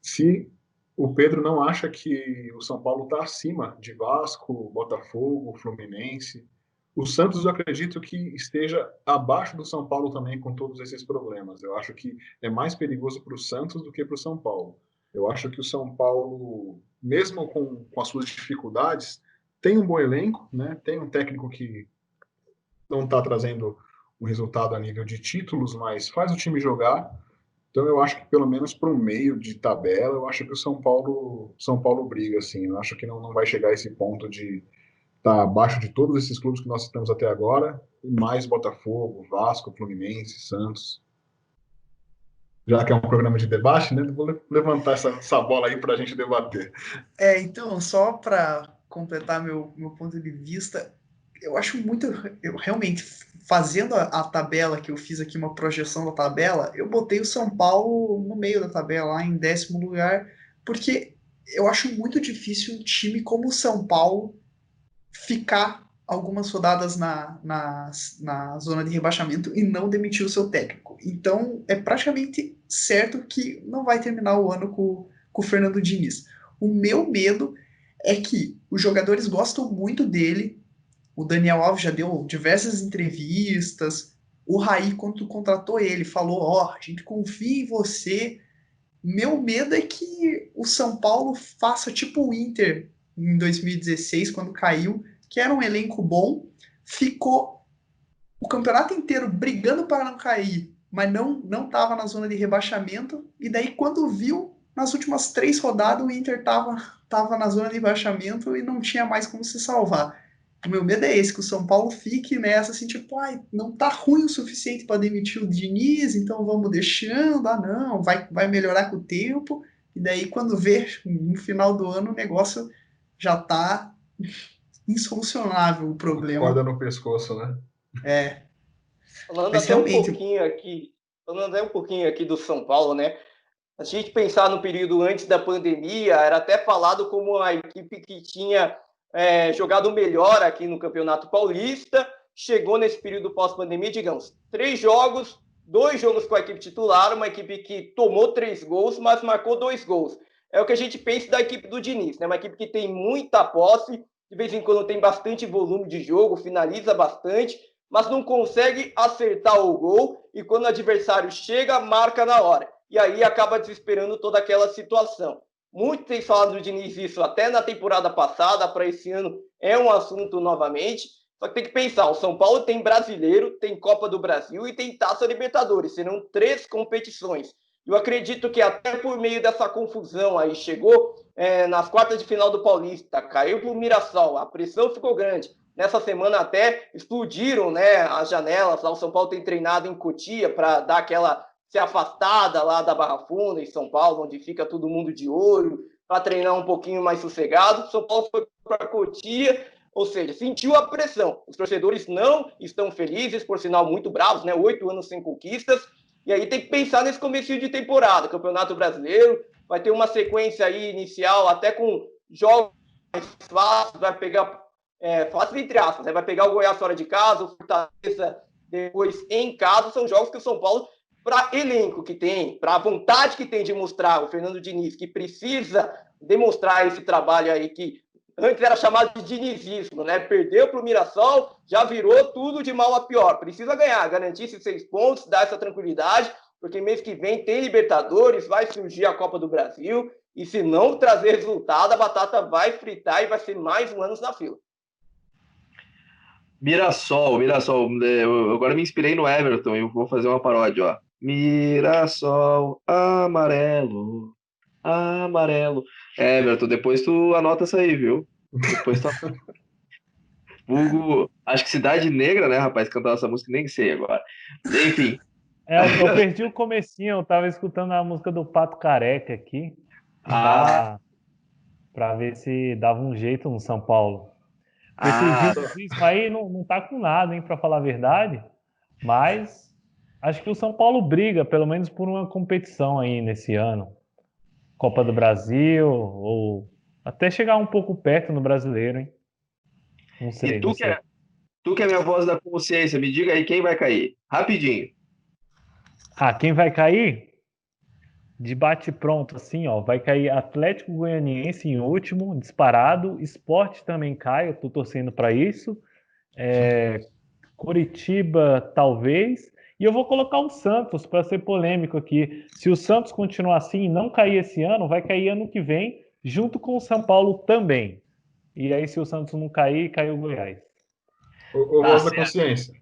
D: Se o Pedro não acha que o São Paulo está acima de Vasco, Botafogo, Fluminense, o Santos eu acredito que esteja abaixo do São Paulo também com todos esses problemas. Eu acho que é mais perigoso para o Santos do que para o São Paulo. Eu acho que o São Paulo, mesmo com as suas dificuldades, tem um bom elenco, né? Tem um técnico que não está trazendo um resultado a nível de títulos, mas faz o time jogar. Então eu acho que pelo menos para o meio de tabela, eu acho que o São Paulo briga, assim. Eu acho que não vai chegar a esse ponto de estar abaixo de todos esses clubes que nós citamos até agora, e mais Botafogo, Vasco, Fluminense, Santos. Já que é um programa de debate, né? Vou levantar essa bola aí para a gente debater.
B: Então, só para completar meu ponto de vista, eu acho muito... Eu realmente, fazendo a tabela que eu fiz aqui, uma projeção da tabela, eu botei o São Paulo no meio da tabela, lá em 10º lugar, porque eu acho muito difícil um time como o São Paulo ficar algumas rodadas na zona de rebaixamento e não demitir o seu técnico. Então, é praticamente certo que não vai terminar o ano com o Fernando Diniz. O meu medo é que os jogadores gostam muito dele. O Daniel Alves já deu diversas entrevistas. O Raí, quando contratou ele, falou: a gente confia em você. Meu medo é que o São Paulo faça tipo o Inter em 2016, quando caiu, que era um elenco bom, ficou o campeonato inteiro brigando para não cair, mas não estava na zona de rebaixamento, e daí quando viu, nas últimas 3 rodadas, o Inter estava na zona de rebaixamento e não tinha mais como se salvar. O meu medo é esse, que o São Paulo fique nessa, assim, tipo, não tá ruim o suficiente para demitir o Diniz, então vamos deixando, não, vai melhorar com o tempo, e daí quando vê, no final do ano, o negócio já tá insolucionável, o problema.
D: Corda no pescoço, né?
C: Falando até um pouquinho aqui do São Paulo, né? A gente pensar no período antes da pandemia, era até falado como a equipe que tinha jogado melhor aqui no Campeonato Paulista, chegou nesse período pós-pandemia, digamos, 3 jogos, 2 jogos com a equipe titular, uma equipe que tomou 3 gols, mas marcou 2 gols. É o que a gente pensa da equipe do Diniz, né? Uma equipe que tem muita posse, de vez em quando tem bastante volume de jogo, finaliza bastante, mas não consegue acertar o gol, e quando o adversário chega, marca na hora. E aí acaba desesperando toda aquela situação. Muito tem falado do Diniz isso até na temporada passada, para esse ano é um assunto novamente. Só que tem que pensar, o São Paulo tem Brasileiro, tem Copa do Brasil e tem Taça Libertadores. Serão 3 competições. Eu acredito que até por meio dessa confusão aí, chegou nas quartas de final do Paulista, caiu para o Mirassol, a pressão ficou grande. Nessa semana até explodiram, né, as janelas. Lá o São Paulo tem treinado em Cotia para dar aquela se afastada lá da Barra Funda, em São Paulo, onde fica todo mundo de olho, para treinar um pouquinho mais sossegado. O São Paulo foi para Cotia, ou seja, sentiu a pressão. Os torcedores não estão felizes, por sinal muito bravos, né? 8 anos sem conquistas. E aí tem que pensar nesse começo de temporada. Campeonato Brasileiro vai ter uma sequência aí inicial, até com jogos mais fáceis, vai pegar fácil entre aspas, né? Vai pegar o Goiás fora de casa, o Fortaleza depois em casa. São jogos que o São Paulo, para elenco que tem, para a vontade que tem de mostrar, o Fernando Diniz, que precisa demonstrar esse trabalho aí que antes era chamado de dinizismo, né? Perdeu para o Mirassol, já virou tudo de mal a pior. Precisa ganhar, garantir esses 6 pontos, dar essa tranquilidade, porque mês que vem tem Libertadores, vai surgir a Copa do Brasil, e se não trazer resultado, a batata vai fritar e vai ser mais um ano na fila.
A: Mirassol. Eu agora me inspirei no Everton e eu vou fazer uma paródia, ó. Mirassol, amarelo, amarelo. Everton, depois tu anota isso aí, viu? Depois tu Vulgo, acho que Cidade Negra, né, rapaz, cantar essa música, nem sei agora. Enfim.
E: Eu perdi o comecinho, eu tava escutando a música do Pato Careca aqui, pra ver se dava um jeito no São Paulo. Esse dinizismo aí não tá com nada, hein, pra falar a verdade, mas acho que o São Paulo briga, pelo menos por uma competição aí nesse ano. Copa do Brasil, ou até chegar um pouco perto no Brasileiro, hein? Não sei,
A: E
E: não sei.
A: tu que é minha voz da consciência, me diga aí quem vai cair. Rapidinho.
E: Quem vai cair? De bate pronto, assim, ó, vai cair Atlético Goianiense em último, disparado. Sport também cai, eu tô torcendo para isso. Curitiba, talvez. E eu vou colocar o Santos para ser polêmico aqui. Se o Santos continuar assim e não cair esse ano, vai cair ano que vem, junto com o São Paulo também. E aí, se o Santos não cair, caiu o Goiás.
D: Ô, Voz da Consciência.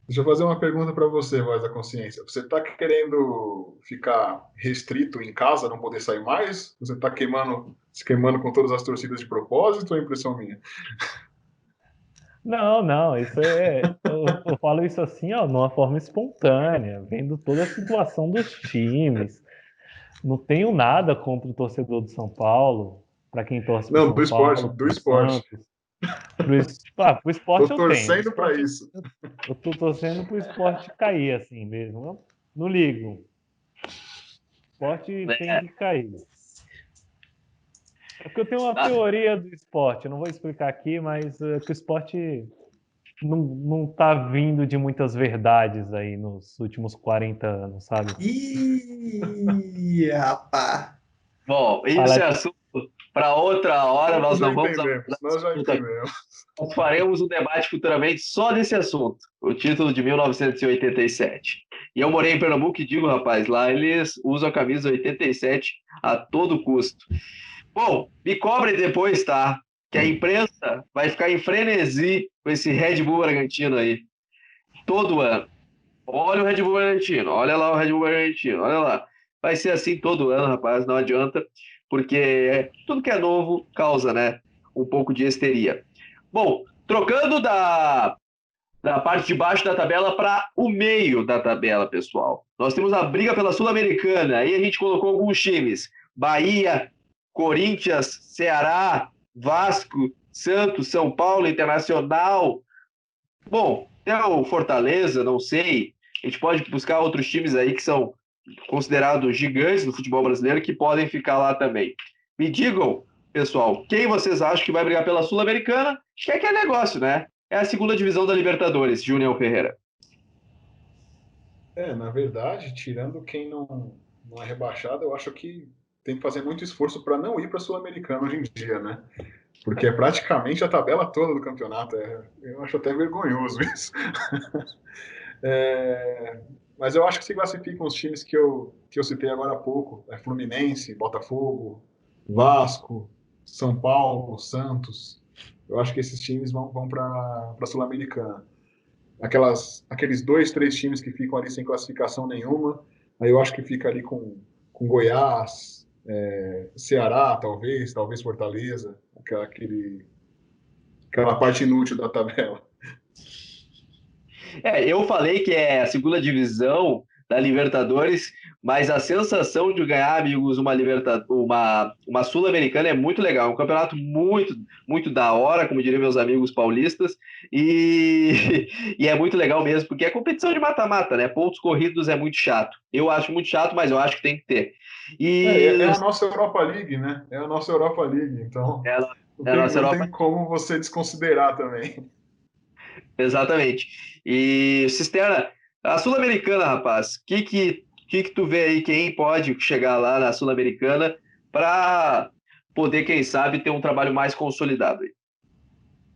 D: Deixa eu fazer uma pergunta para você, Voz da Consciência. Você está querendo ficar restrito em casa, não poder sair mais? Você está se queimando com todas as torcidas de propósito ou é impressão minha?
E: Não, isso eu falo isso assim, ó, de uma forma espontânea, vendo toda a situação dos times. Não tenho nada contra o torcedor do São Paulo, para quem torce para
D: Não,
E: São
D: do esporte,
E: Paulo,
D: do
E: pro
D: esporte.
E: Santos. Pro esporte
D: Tô
E: eu tenho.
D: torcendo para isso.
E: Eu tô torcendo pro esporte cair assim mesmo. Eu não ligo. O esporte tem que cair. É porque eu tenho uma teoria do esporte, eu não vou explicar aqui, mas é que o esporte não tá vindo de muitas verdades aí nos últimos 40 anos, sabe?
B: Ih, rapaz.
A: Bom, isso é assunto para outra hora, nós não vamos abordar.
D: Nós já entendemos.
A: Nós faremos um debate futuramente só desse assunto, o título de 1987. E eu morei em Pernambuco e digo, rapaz, lá eles usam a camisa 87 a todo custo. Bom, me cobrem depois, tá? Que a imprensa vai ficar em frenesi com esse Red Bull Bragantino aí. Todo ano. Olha o Red Bull Bragantino, olha lá o Red Bull Bragantino, olha lá. Vai ser assim todo ano, rapaz, não adianta, porque tudo que é novo causa, né, um pouco de histeria. Bom, trocando da parte de baixo da tabela para o meio da tabela, pessoal. Nós temos a briga pela Sul-Americana, aí a gente colocou alguns times, Bahia, Corinthians, Ceará, Vasco, Santos, São Paulo, Internacional. Bom, até o Fortaleza, não sei. A gente pode buscar outros times aí que são considerados gigantes do futebol brasileiro que podem ficar lá também. Me digam, pessoal, quem vocês acham que vai brigar pela Sul-Americana? Que é negócio, né? É a segunda divisão da Libertadores, Júnior Ferreira.
D: Na verdade, tirando quem não é rebaixado, eu acho que tem que fazer muito esforço para não ir para a Sul-Americana hoje em dia, né? Porque é praticamente a tabela toda do campeonato. Eu acho até vergonhoso isso. Mas eu acho que se classificam os times que eu citei agora há pouco. Fluminense, Botafogo, Vasco, São Paulo, Santos. Eu acho que esses times vão para a Sul-Americana. Aqueles 2, 3 times que ficam ali sem classificação nenhuma, aí eu acho que fica ali com Goiás, Ceará, talvez Fortaleza, aquela parte inútil da tabela.
A: Eu falei que é a segunda divisão da Libertadores, mas a sensação de ganhar, amigos, uma Sul-Americana é muito legal. É um campeonato muito, muito da hora, como diriam meus amigos paulistas, e, e é muito legal mesmo, porque é competição de mata-mata, né? Pontos corridos é muito chato. Eu acho muito chato, mas eu acho que tem que ter.
D: É
A: E
D: a nossa Europa League, né? É a nossa Europa League, então
A: é,
D: não
A: é a
D: tem,
A: nossa
D: não
A: Europa.
D: tem como você desconsiderar também.
A: Exatamente. E Cisterna, a Sul-Americana, rapaz, que tu vê aí quem pode chegar lá na Sul-Americana para poder, quem sabe, ter um trabalho mais consolidado aí?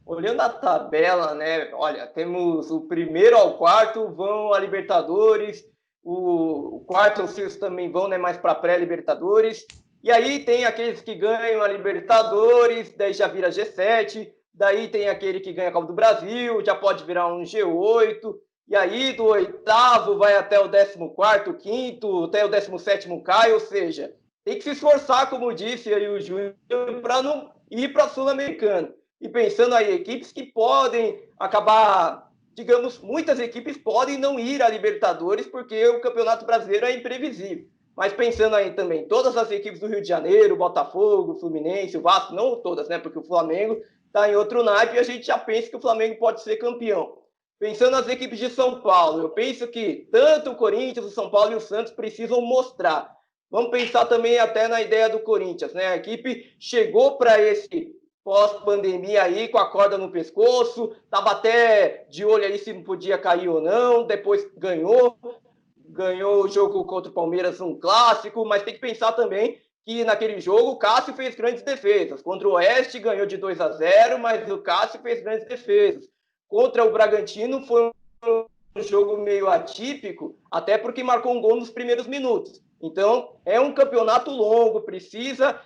C: Olhando a tabela, né? Olha, temos o primeiro ao quarto vão a Libertadores, o quarto e o sexto também vão, né, mais para pré-Libertadores. E aí tem aqueles que ganham a Libertadores, daí já vira G7, daí tem aquele que ganha a Copa do Brasil, já pode virar um G8, e aí do oitavo vai até o 14º, quinto, até o 17º cai, ou seja, tem que se esforçar, como disse aí o Júnior, para não ir para a Sul-Americana. E pensando aí, equipes que podem acabar, digamos, muitas equipes podem não ir à Libertadores porque o Campeonato Brasileiro é imprevisível. Mas pensando aí também, todas as equipes do Rio de Janeiro, Botafogo, Fluminense, o Vasco, não todas, né? Porque o Flamengo está em outro naipe e a gente já pensa que o Flamengo pode ser campeão. Pensando nas equipes de São Paulo, eu penso que tanto o Corinthians, o São Paulo e o Santos precisam mostrar. Vamos pensar também até na ideia do Corinthians, né? A equipe chegou para esse pós-pandemia aí, com a corda no pescoço, tava até de olho aí se não podia cair ou não, depois ganhou o jogo contra o Palmeiras, um clássico, mas tem que pensar também que naquele jogo o Cássio fez grandes defesas. Contra o Oeste ganhou de 2-0, mas o Cássio fez grandes defesas. Contra o Bragantino foi um jogo meio atípico, até porque marcou um gol nos primeiros minutos. Então, é um campeonato longo, precisa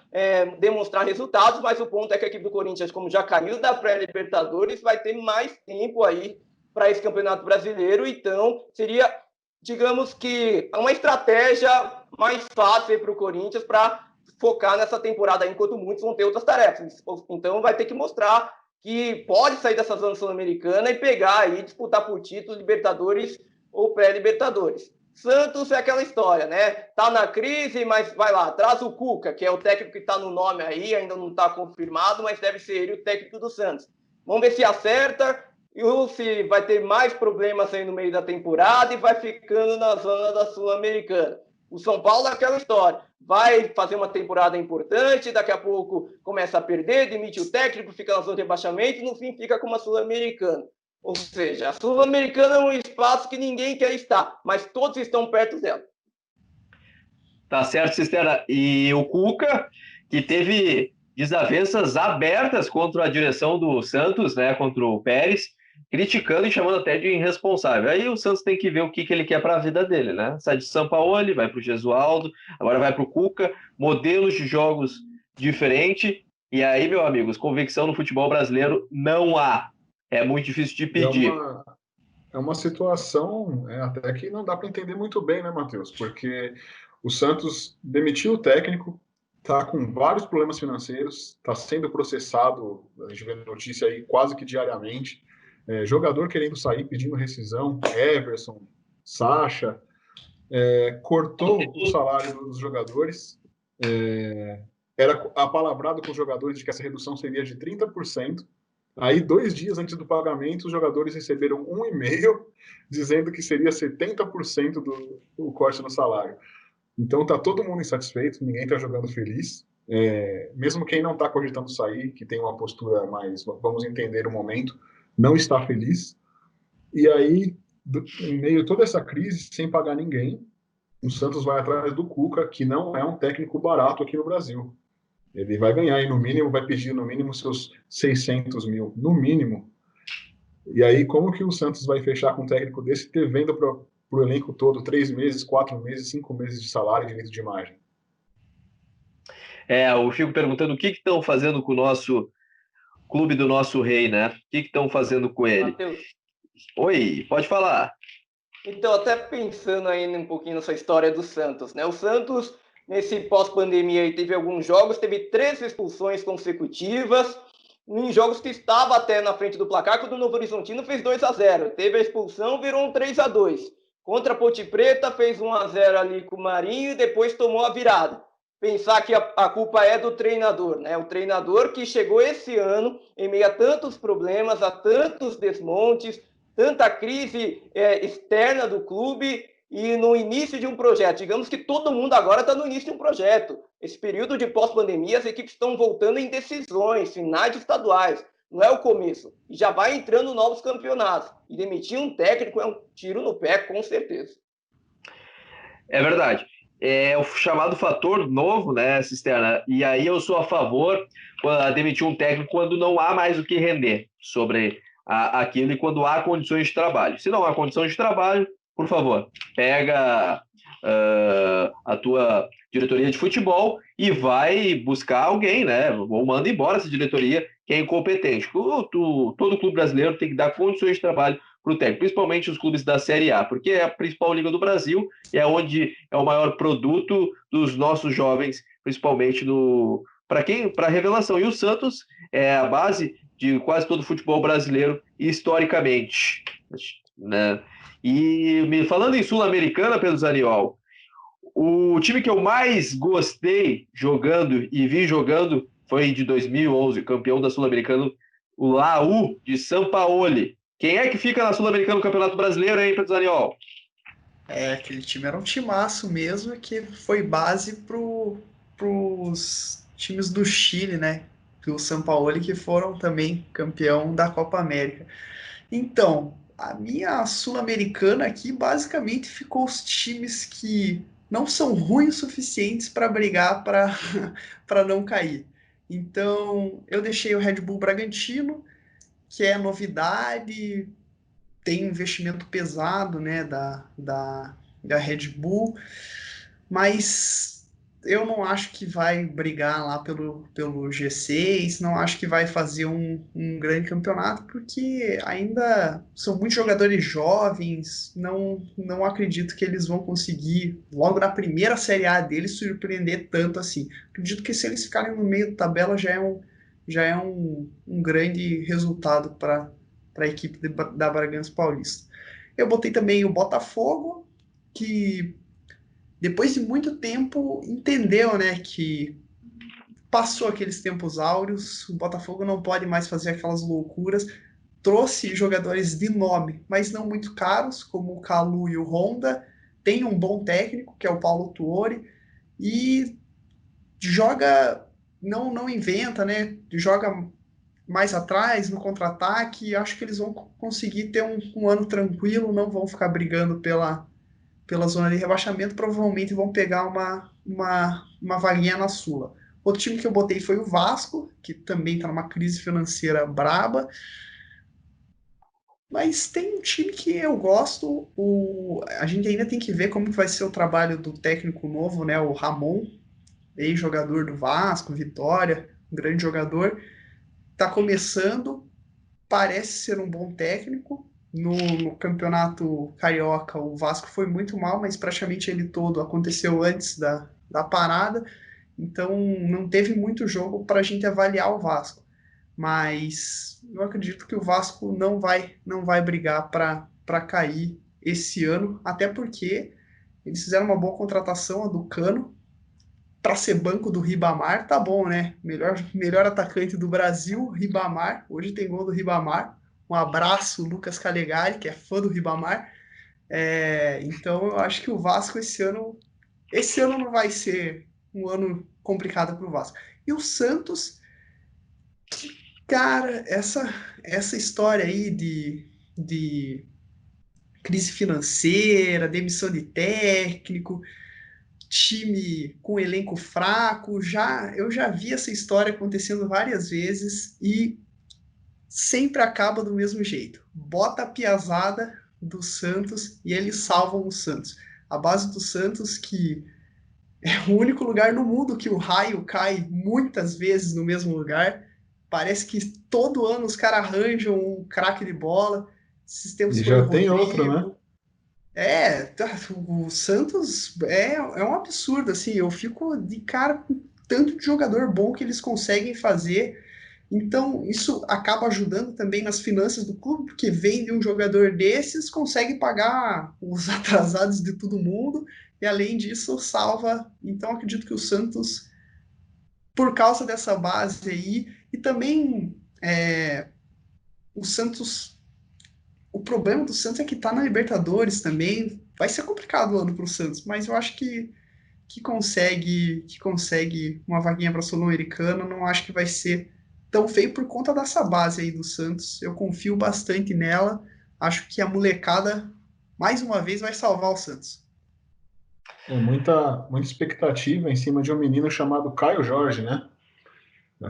C: demonstrar resultados, mas o ponto é que a equipe do Corinthians, como já caiu da pré-Libertadores, vai ter mais tempo aí para esse campeonato brasileiro. Então, seria, digamos que, uma estratégia mais fácil para o Corinthians para focar nessa temporada, enquanto muitos vão ter outras tarefas. Então, vai ter que mostrar que pode sair dessa zona sul-americana e pegar aí, disputar por título, Libertadores ou pré-Libertadores. Santos é aquela história, né? Tá na crise, mas vai lá, traz o Cuca, que é o técnico que tá no nome aí, ainda não tá confirmado, mas deve ser ele o técnico do Santos. Vamos ver se acerta ou se vai ter mais problemas aí no meio da temporada e vai ficando na zona da Sul-Americana. O São Paulo é aquela história. Vai fazer uma temporada importante, daqui a pouco começa a perder, demite o técnico, fica na zona de rebaixamento e no fim fica com uma Sul-Americana. Ou seja, a Sul-Americana é um espaço que ninguém quer estar, mas todos estão perto dela.
A: Tá certo, Cisterna. E o Cuca, que teve desavenças abertas contra a direção do Santos, né, contra o Pérez, criticando e chamando até de irresponsável. Aí o Santos tem que ver o que ele quer para a vida dele, né? Sai de São Paulo, vai para o Gesualdo, agora vai para o Cuca, modelos de jogos diferentes. E aí, meus amigos, convicção no futebol brasileiro não há. É muito difícil de pedir.
D: É uma situação até que não dá para entender muito bem, né, Matheus? Porque o Santos demitiu o técnico, está com vários problemas financeiros, está sendo processado, a gente vê notícia aí quase que diariamente, jogador querendo sair, pedindo rescisão, Everson, Sacha, cortou o salário dos jogadores, era apalavrado com os jogadores de que essa redução seria de 30%. Aí, 2 dias antes do pagamento, os jogadores receberam um e-mail dizendo que seria 70% do corte no salário. Então, tá todo mundo insatisfeito, ninguém tá jogando feliz. Mesmo quem não tá cogitando sair, que tem uma postura mais, vamos entender o momento, não está feliz. E aí, em meio a toda essa crise, sem pagar ninguém, o Santos vai atrás do Cuca, que não é um técnico barato aqui no Brasil. Ele vai ganhar aí no mínimo, vai pedir no mínimo seus 600 mil, no mínimo. E aí, como que o Santos vai fechar com um técnico desse, devendo para o elenco todo 3 meses, 4 meses, 5 meses de salário e direito de imagem?
A: Eu fico perguntando o que estão fazendo com o nosso clube do nosso rei, né? O que estão fazendo com ele?
C: Matheus.
A: Oi, pode falar.
C: Então, até pensando aí um pouquinho nessa história do Santos, né? O Santos, nesse pós-pandemia, aí, teve alguns jogos, teve 3 expulsões consecutivas, em jogos que estava até na frente do placar, quando o Novo Horizontino fez 2-0. Teve a expulsão, virou um 3-2. Contra a Ponte Preta, fez 1-0 ali com o Marinho e depois tomou a virada. Pensar que a culpa é do treinador, né? O treinador que chegou esse ano em meio a tantos problemas, a tantos desmontes, tanta crise externa do clube e no início de um projeto. Digamos que todo mundo agora está no início de um projeto. Esse período de pós-pandemia, as equipes estão voltando em decisões, finais de estaduais. Não é o começo. E já vai entrando novos campeonatos. E demitir um técnico é um tiro no pé, com certeza.
A: É verdade. É o chamado fator novo, né, Cisterna? E aí eu sou a favor de demitir um técnico quando não há mais o que render sobre aquilo e quando há condições de trabalho. Se não há condições de trabalho, por favor, pega a tua diretoria de futebol e vai buscar alguém, né? Ou manda embora essa diretoria que é incompetente. Todo clube brasileiro tem que dar condições de trabalho para o técnico, principalmente os clubes da Série A, porque é a principal liga do Brasil e é onde é o maior produto dos nossos jovens, principalmente para a revelação. E o Santos é a base de quase todo o futebol brasileiro historicamente, né? E falando em Sul-Americana, Pedro Zaniol, o time que eu mais gostei jogando e vi jogando foi de 2011, campeão da Sul-Americana, o Laú de São Paulo. Quem é que fica na Sul-Americana no Campeonato Brasileiro, hein, Pedro Zaniol?
B: Aquele time era um timaço mesmo, que foi base pros times do Chile, né? Do São Paulo, que foram também campeão da Copa América. Então, a minha Sul-Americana aqui basicamente ficou os times que não são ruins o suficientes para brigar para não cair. Então, eu deixei o Red Bull Bragantino, que é novidade, tem um investimento pesado, né, da Red Bull, mas eu não acho que vai brigar lá pelo G6, não acho que vai fazer um grande campeonato, porque ainda são muitos jogadores jovens, não acredito que eles vão conseguir, logo na primeira Série A deles, surpreender tanto assim. Acredito que se eles ficarem no meio da tabela já é um grande resultado para a equipe da Bragança Paulista. Eu botei também o Botafogo, que depois de muito tempo entendeu, né, que passou aqueles tempos áureos, o Botafogo não pode mais fazer aquelas loucuras, trouxe jogadores de nome, mas não muito caros, como o Calu e o Honda, tem um bom técnico, que é o Paulo Tuori, e joga, não inventa, né, joga mais atrás, no contra-ataque, acho que eles vão conseguir ter um ano tranquilo, não vão ficar brigando pela zona de rebaixamento, provavelmente vão pegar uma vaguinha na Sula. Outro time que eu botei foi o Vasco, que também está numa crise financeira braba, mas tem um time que eu gosto, a gente ainda tem que ver como vai ser o trabalho do técnico novo, né, o Ramon, ex-jogador do Vasco, Vitória, um grande jogador, está começando, parece ser um bom técnico. No campeonato carioca, o Vasco foi muito mal, mas praticamente ele todo aconteceu antes da parada, então não teve muito jogo para a gente avaliar o Vasco. Mas eu acredito que o Vasco não vai brigar para cair esse ano, até porque eles fizeram uma boa contratação, a do Cano, para ser banco do Ribamar, tá bom, né? Melhor atacante do Brasil, Ribamar. Hoje tem gol do Ribamar. Um abraço, Lucas Calegari, que é fã do Ribamar. Então eu acho que o Vasco esse ano não vai ser um ano complicado para o Vasco. E o Santos, cara, essa história aí de crise financeira, demissão de técnico, time com elenco fraco, eu já vi essa história acontecendo várias vezes e sempre acaba do mesmo jeito. Bota a piazada do Santos e eles salvam o Santos. A base do Santos, que é o único lugar no mundo que o raio cai muitas vezes no mesmo lugar. Parece que todo ano os caras arranjam um craque de bola. Esses tempos
D: E
B: foi o
D: já tem
B: Rodrigo.
D: outro, né?
B: O Santos é um absurdo, assim, eu fico de cara com tanto de jogador bom que eles conseguem fazer Então, isso acaba ajudando também nas finanças do clube, porque vende um jogador desses, consegue pagar os atrasados de todo mundo, e além disso, salva. Então, acredito que o Santos, por causa dessa base aí, e também o Santos. O problema do Santos é que tá na Libertadores também. Vai ser complicado o ano para o Santos, mas eu acho que consegue uma vaguinha para a Sul-Americana. Não acho que vai ser tão feio por conta dessa base aí do Santos. Eu confio bastante nela. Acho que a molecada, mais uma vez, vai salvar o Santos.
D: Muita expectativa em cima de um menino chamado Caio Jorge, né?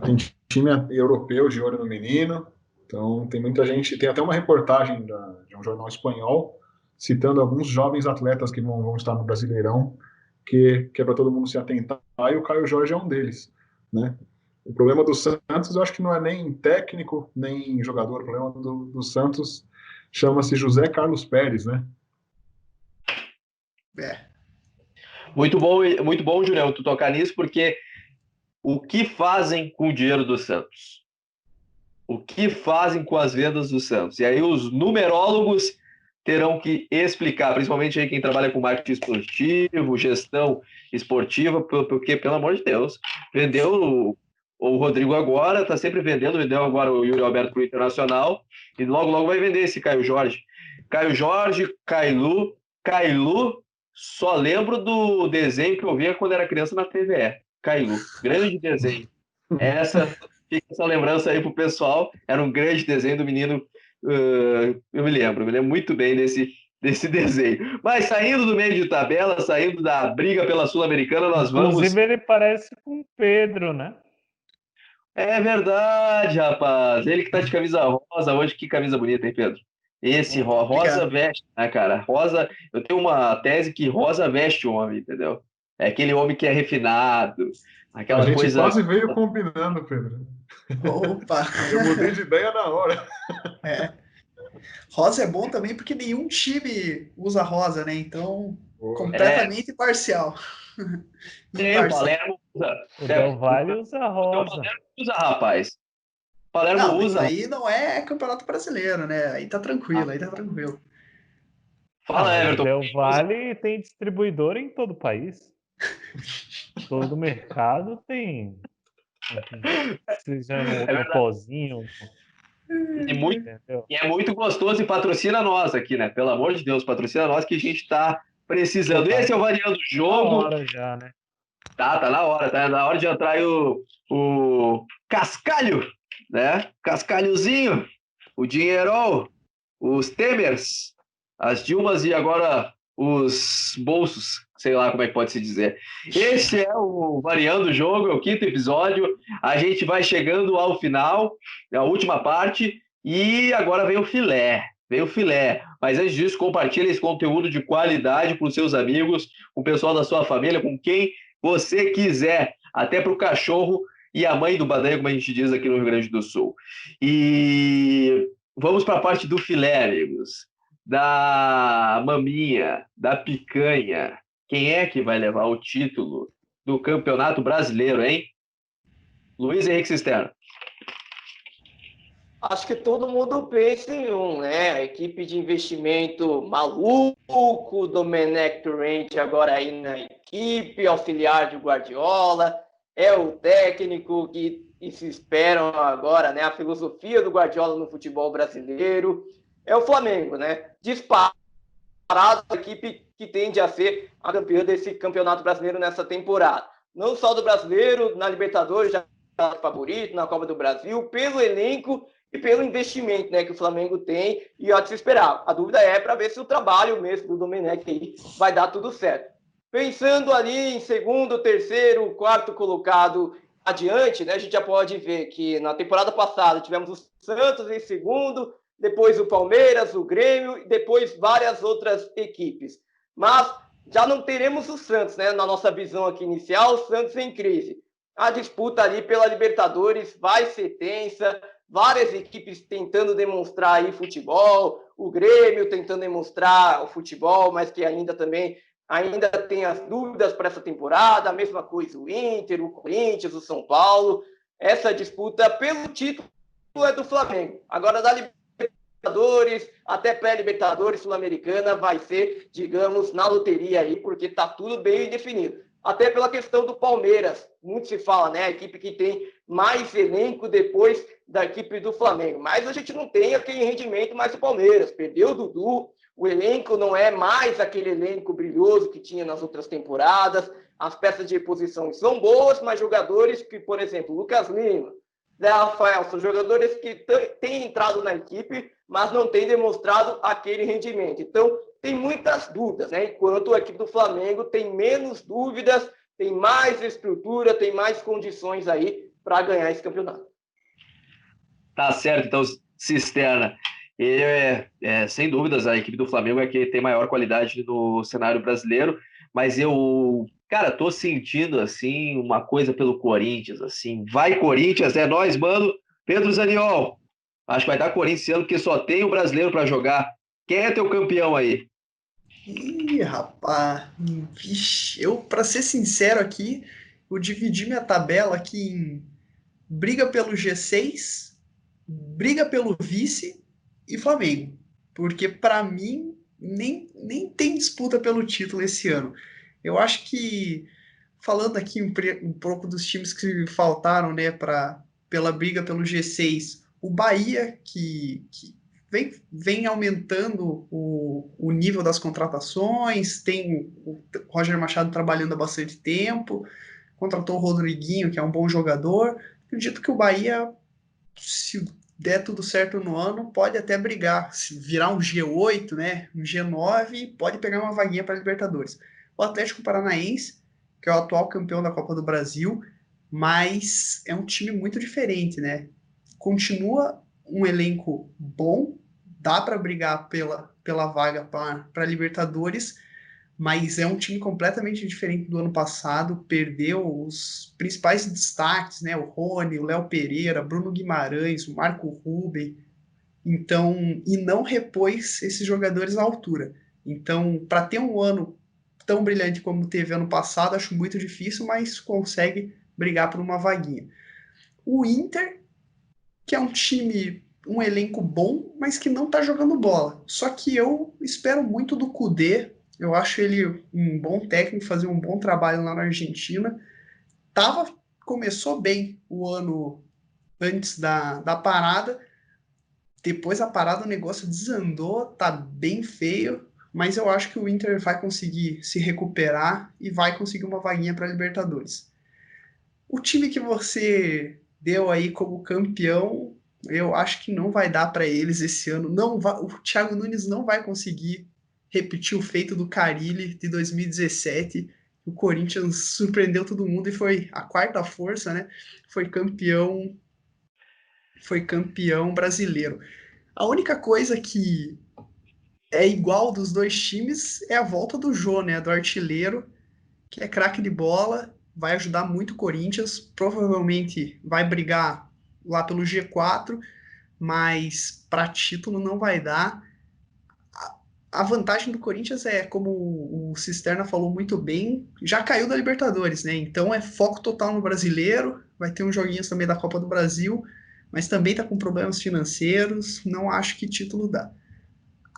D: Tem time europeu de olho no menino, então tem muita gente. Tem até uma reportagem de um jornal espanhol citando alguns jovens atletas que vão estar no Brasileirão, que é para todo mundo se atentar, e o Caio Jorge é um deles, né? O problema do Santos, eu acho que não é nem técnico, nem jogador. O problema do Santos chama-se José Carlos Pérez, né?
A: Muito bom, Julião, tu tocar nisso, porque o que fazem com o dinheiro do Santos? O que fazem com as vendas do Santos? E aí os numerólogos terão que explicar, principalmente aí quem trabalha com marketing esportivo, gestão esportiva, porque, pelo amor de Deus, vendeu o Rodrigo agora, está sempre vendeu agora o Yuri Alberto para o Internacional, e logo vai vender esse Caio Jorge. Caio Jorge, Cailu, só lembro do desenho que eu via quando era criança na TVE. Cailu, grande desenho. Fica essa lembrança aí pro pessoal. Era um grande desenho do menino. Eu me lembro muito bem desse desenho. Mas saindo do meio de tabela, saindo da briga pela Sul-Americana, nós vamos.
E: Inclusive, ele parece com o Pedro, né?
A: É verdade, rapaz. Ele que tá de camisa rosa hoje. Que camisa bonita, hein, Pedro? Esse rosa veste, né, cara? Rosa. Eu tenho uma tese que rosa veste o homem, entendeu? É aquele homem que é refinado. Aquela
D: A gente
A: coisa.
D: quase veio combinando, Pedro.
B: Opa!
D: Eu mudei de ideia na hora.
B: Rosa é bom também porque nenhum time usa rosa, né? Então, completamente parcial.
A: O Palermo usa.
E: O Del Valle usa rosa.
A: O Palermo usa, rapaz. O Palermo
B: Não,
A: usa.
B: Mas aí não é Campeonato Brasileiro, né? Aí tá tranquilo,
A: Fala, Everton.
E: O Del Valle tem distribuidor em todo o país. Todo mercado tem. Seja no pozinho.
A: E é muito gostoso e patrocina nós aqui, né? Pelo amor de Deus, patrocina nós que a gente tá precisando. Esse é o Variando o Jogo.
E: Tá na hora já, né?
A: Tá na hora de entrar aí o Cascalho, né? Cascalhozinho, o Dinheirol, os Temers, as Dilmas e agora os bolsos, sei lá como é que pode se dizer. Esse é o Variando o Jogo, é o 5º episódio. A gente vai chegando ao final, a última parte, e agora vem o filé. Mas antes disso, compartilhe esse conteúdo de qualidade com os seus amigos, com o pessoal da sua família, com quem você quiser, até para o cachorro e a mãe do Badanha, como a gente diz aqui no Rio Grande do Sul. E vamos para a parte do filé, amigos. Da maminha, da picanha. Quem é que vai levar o título do Campeonato Brasileiro, hein? Luiz Henrique Cisterna.
C: Acho que todo mundo pensa em né? A equipe de investimento maluco, Domenech Torrent agora aí na equipe, auxiliar de Guardiola, é o técnico que se esperam agora, né? A filosofia do Guardiola no futebol brasileiro. É o Flamengo, né? Disparado a equipe que tende a ser a campeã desse Campeonato Brasileiro nessa temporada. Não só do Brasileiro, na Libertadores já é favorito, na Copa do Brasil, pelo elenco e pelo investimento, né, que o Flamengo tem, e há de se esperar. A dúvida é para ver se o trabalho mesmo do Domenech aí vai dar tudo certo. Pensando ali em segundo, terceiro, quarto colocado adiante, né, a gente já pode ver que na temporada passada tivemos o Santos em segundo, depois o Palmeiras, o Grêmio, e depois várias outras equipes. Mas já não teremos o Santos, né, na nossa visão aqui inicial, o Santos em crise. A disputa ali pela Libertadores vai ser tensa, várias equipes tentando demonstrar aí futebol, o Grêmio tentando demonstrar o futebol, mas que ainda tem as dúvidas para essa temporada, a mesma coisa o Inter, o Corinthians, o São Paulo. essa disputa pelo título é do Flamengo. Agora, da Libertadores, até pré-Libertadores, Sul-Americana, vai ser, digamos, na loteria aí, porque está tudo bem definido. Até pela questão do Palmeiras, muito se fala, né? A equipe que tem mais elenco depois da equipe do Flamengo. Mas a gente não tem aquele rendimento mais do Palmeiras. Perdeu o Dudu, o elenco não é mais aquele elenco brilhoso que tinha nas outras temporadas. As peças de reposição são boas, mas jogadores que, por exemplo, Lucas Lima, Zé Rafael, são jogadores que têm entrado na equipe, mas não têm demonstrado aquele rendimento. Então, tem muitas dúvidas, né? Enquanto a equipe do Flamengo tem menos dúvidas, tem mais estrutura, tem mais condições aí para ganhar esse campeonato.
A: Tá certo, então, Cisterna. Sem dúvidas, a equipe do Flamengo é que tem maior qualidade no cenário brasileiro, mas eu, cara, tô sentindo, assim, uma coisa pelo Corinthians, assim, vai Corinthians, é nóis, mano. Pedro Zaniol, acho que vai dar Corinthians esse ano, porque só tem o brasileiro para jogar. Quem é teu campeão aí?
B: Ih, rapaz, vixe, eu, pra ser sincero aqui, eu dividi minha tabela aqui em briga pelo G6, briga pelo vice e Flamengo. Porque pra mim nem tem disputa pelo título esse ano. Eu acho que, falando aqui um pouco dos times que faltaram, né, pela briga pelo G6, o Bahia, que vem aumentando o nível das contratações, tem o Roger Machado trabalhando há bastante tempo, contratou o Rodriguinho, que é um bom jogador. Acredito que o Bahia, se der tudo certo no ano, pode até brigar, se virar um G8, né, um G9, pode pegar uma vaguinha para a Libertadores. O Atlético Paranaense, que é o atual campeão da Copa do Brasil, mas é um time muito diferente, né? Continua um elenco bom, dá para brigar pela vaga para Libertadores, mas é um time completamente diferente do ano passado, perdeu os principais destaques, né? O Rony, o Léo Pereira, Bruno Guimarães, o Marco Ruben, então, e não repôs esses jogadores à altura. Então, para ter um ano tão brilhante como teve ano passado, acho muito difícil, mas consegue brigar por uma vaguinha. O Inter, que é um time, um elenco bom, mas que não está jogando bola. Só que eu espero muito do Kudê. Eu acho ele um bom técnico, fazer um bom trabalho lá na Argentina. Começou bem o ano antes da parada. Depois da parada o negócio desandou, tá bem feio. Mas eu acho que o Inter vai conseguir se recuperar e vai conseguir uma vaguinha para a Libertadores. O time que você deu aí como campeão, eu acho que não vai dar para eles esse ano. Não vai, o Thiago Nunes não vai conseguir repetir o feito do Carille de 2017. O Corinthians surpreendeu todo mundo e foi a quarta força, né? Foi campeão brasileiro. A única coisa que é igual dos dois times é a volta do Jô, né? Do artilheiro, que é craque de bola, vai ajudar muito o Corinthians, provavelmente vai brigar lá pelo G4, mas para título não vai dar. A vantagem do Corinthians é, como o Cisterna falou muito bem, já caiu da Libertadores, né? Então é foco total no brasileiro, vai ter uns joguinhos também da Copa do Brasil, mas também tá com problemas financeiros, não acho que título dá.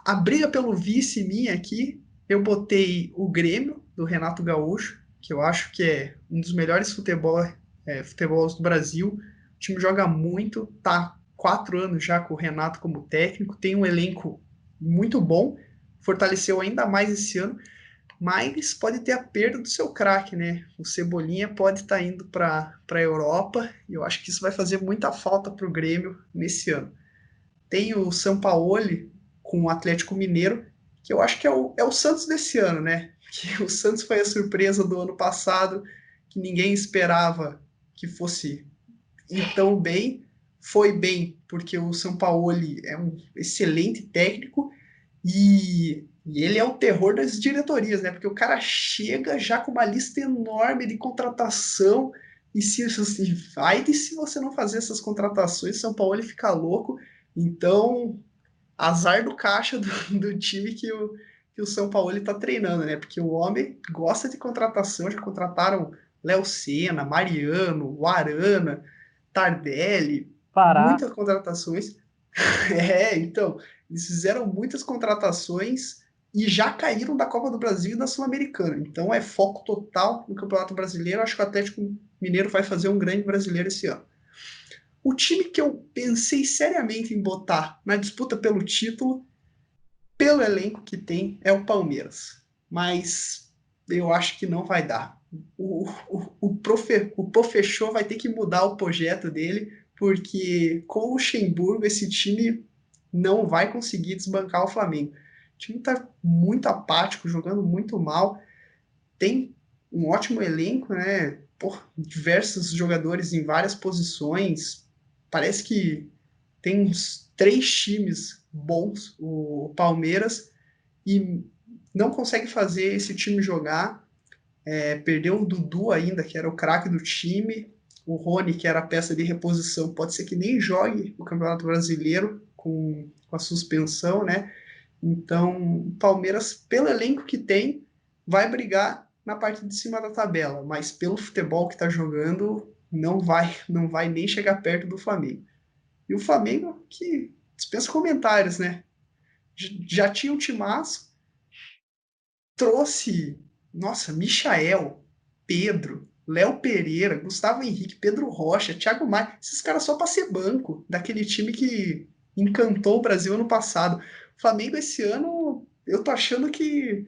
B: A briga pelo vice minha aqui, eu botei o Grêmio, do Renato Gaúcho, que eu acho que é um dos melhores futebols do Brasil. O time joga muito, tá 4 anos já com o Renato como técnico, tem um elenco muito bom, fortaleceu ainda mais esse ano, mas pode ter a perda do seu craque, né? O Cebolinha pode estar indo para a Europa, e eu acho que isso vai fazer muita falta para o Grêmio nesse ano. Tem o Sampaoli com o Atlético Mineiro, que eu acho que é o Santos desse ano, né? Que o Santos foi a surpresa do ano passado, que ninguém esperava que fosse ir tão bem. Foi bem, porque o Sampaoli é um excelente técnico e ele é o terror das diretorias, né? Porque o cara chega já com uma lista enorme de contratação e se você não fazer essas contratações, o Sampaoli fica louco. Então, azar do caixa do time que o São Paulo está treinando, né? Porque o homem gosta de contratação, já contrataram Léo Senna, Mariano, o Arana. Tardelli,
E: Pará.
B: muitas contratações. Então, eles fizeram muitas contratações e já caíram da Copa do Brasil e da Sul-Americana. Então é foco total no Campeonato Brasileiro. Acho que o Atlético Mineiro vai fazer um grande brasileiro esse ano. O time que eu pensei seriamente em botar na disputa pelo título, pelo elenco que tem, é o Palmeiras. Mas eu acho que não vai dar. O Profechô vai ter que mudar o projeto dele, porque com o Luxemburgo esse time não vai conseguir desbancar o Flamengo. O time está muito apático, jogando muito mal. Tem um ótimo elenco, né? Diversos jogadores em várias posições. Parece que tem uns 3 times bons, o Palmeiras, e não consegue fazer esse time jogar. Perdeu o Dudu ainda, que era o craque do time. O Rony, que era a peça de reposição, pode ser que nem jogue o Campeonato Brasileiro com a suspensão, né? Então, o Palmeiras, pelo elenco que tem, vai brigar na parte de cima da tabela, mas pelo futebol que está jogando, não vai nem chegar perto do Flamengo. E o Flamengo, que dispensa comentários, né? Já tinha um timaço, trouxe, nossa, Michael, Pedro, Léo Pereira, Gustavo Henrique, Pedro Rocha, Thiago Maia, esses caras só para ser banco daquele time que encantou o Brasil ano passado. O Flamengo esse ano, eu tô achando que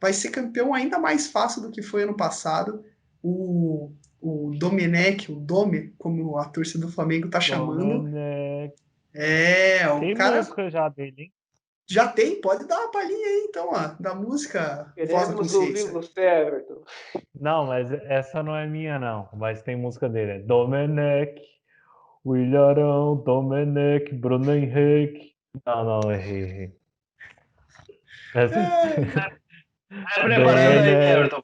B: vai ser campeão ainda mais fácil do que foi ano passado. O Domenech, o Dome, como a torcida do Flamengo tá chamando.
E: Domenech.
B: O
E: Tem
B: cara
E: música já dele, hein?
B: já tem, pode dar uma palhinha aí então, ó, da música Voz da
C: Queremos ouvir
B: Consciência.
C: você, Everton.
E: Não, mas essa não é minha, não. Mas tem música dele. É Domenech, William, Domenech, Bruno Henrique. Não, errei.
A: Preparando aí,
E: Domenech.
A: Everton.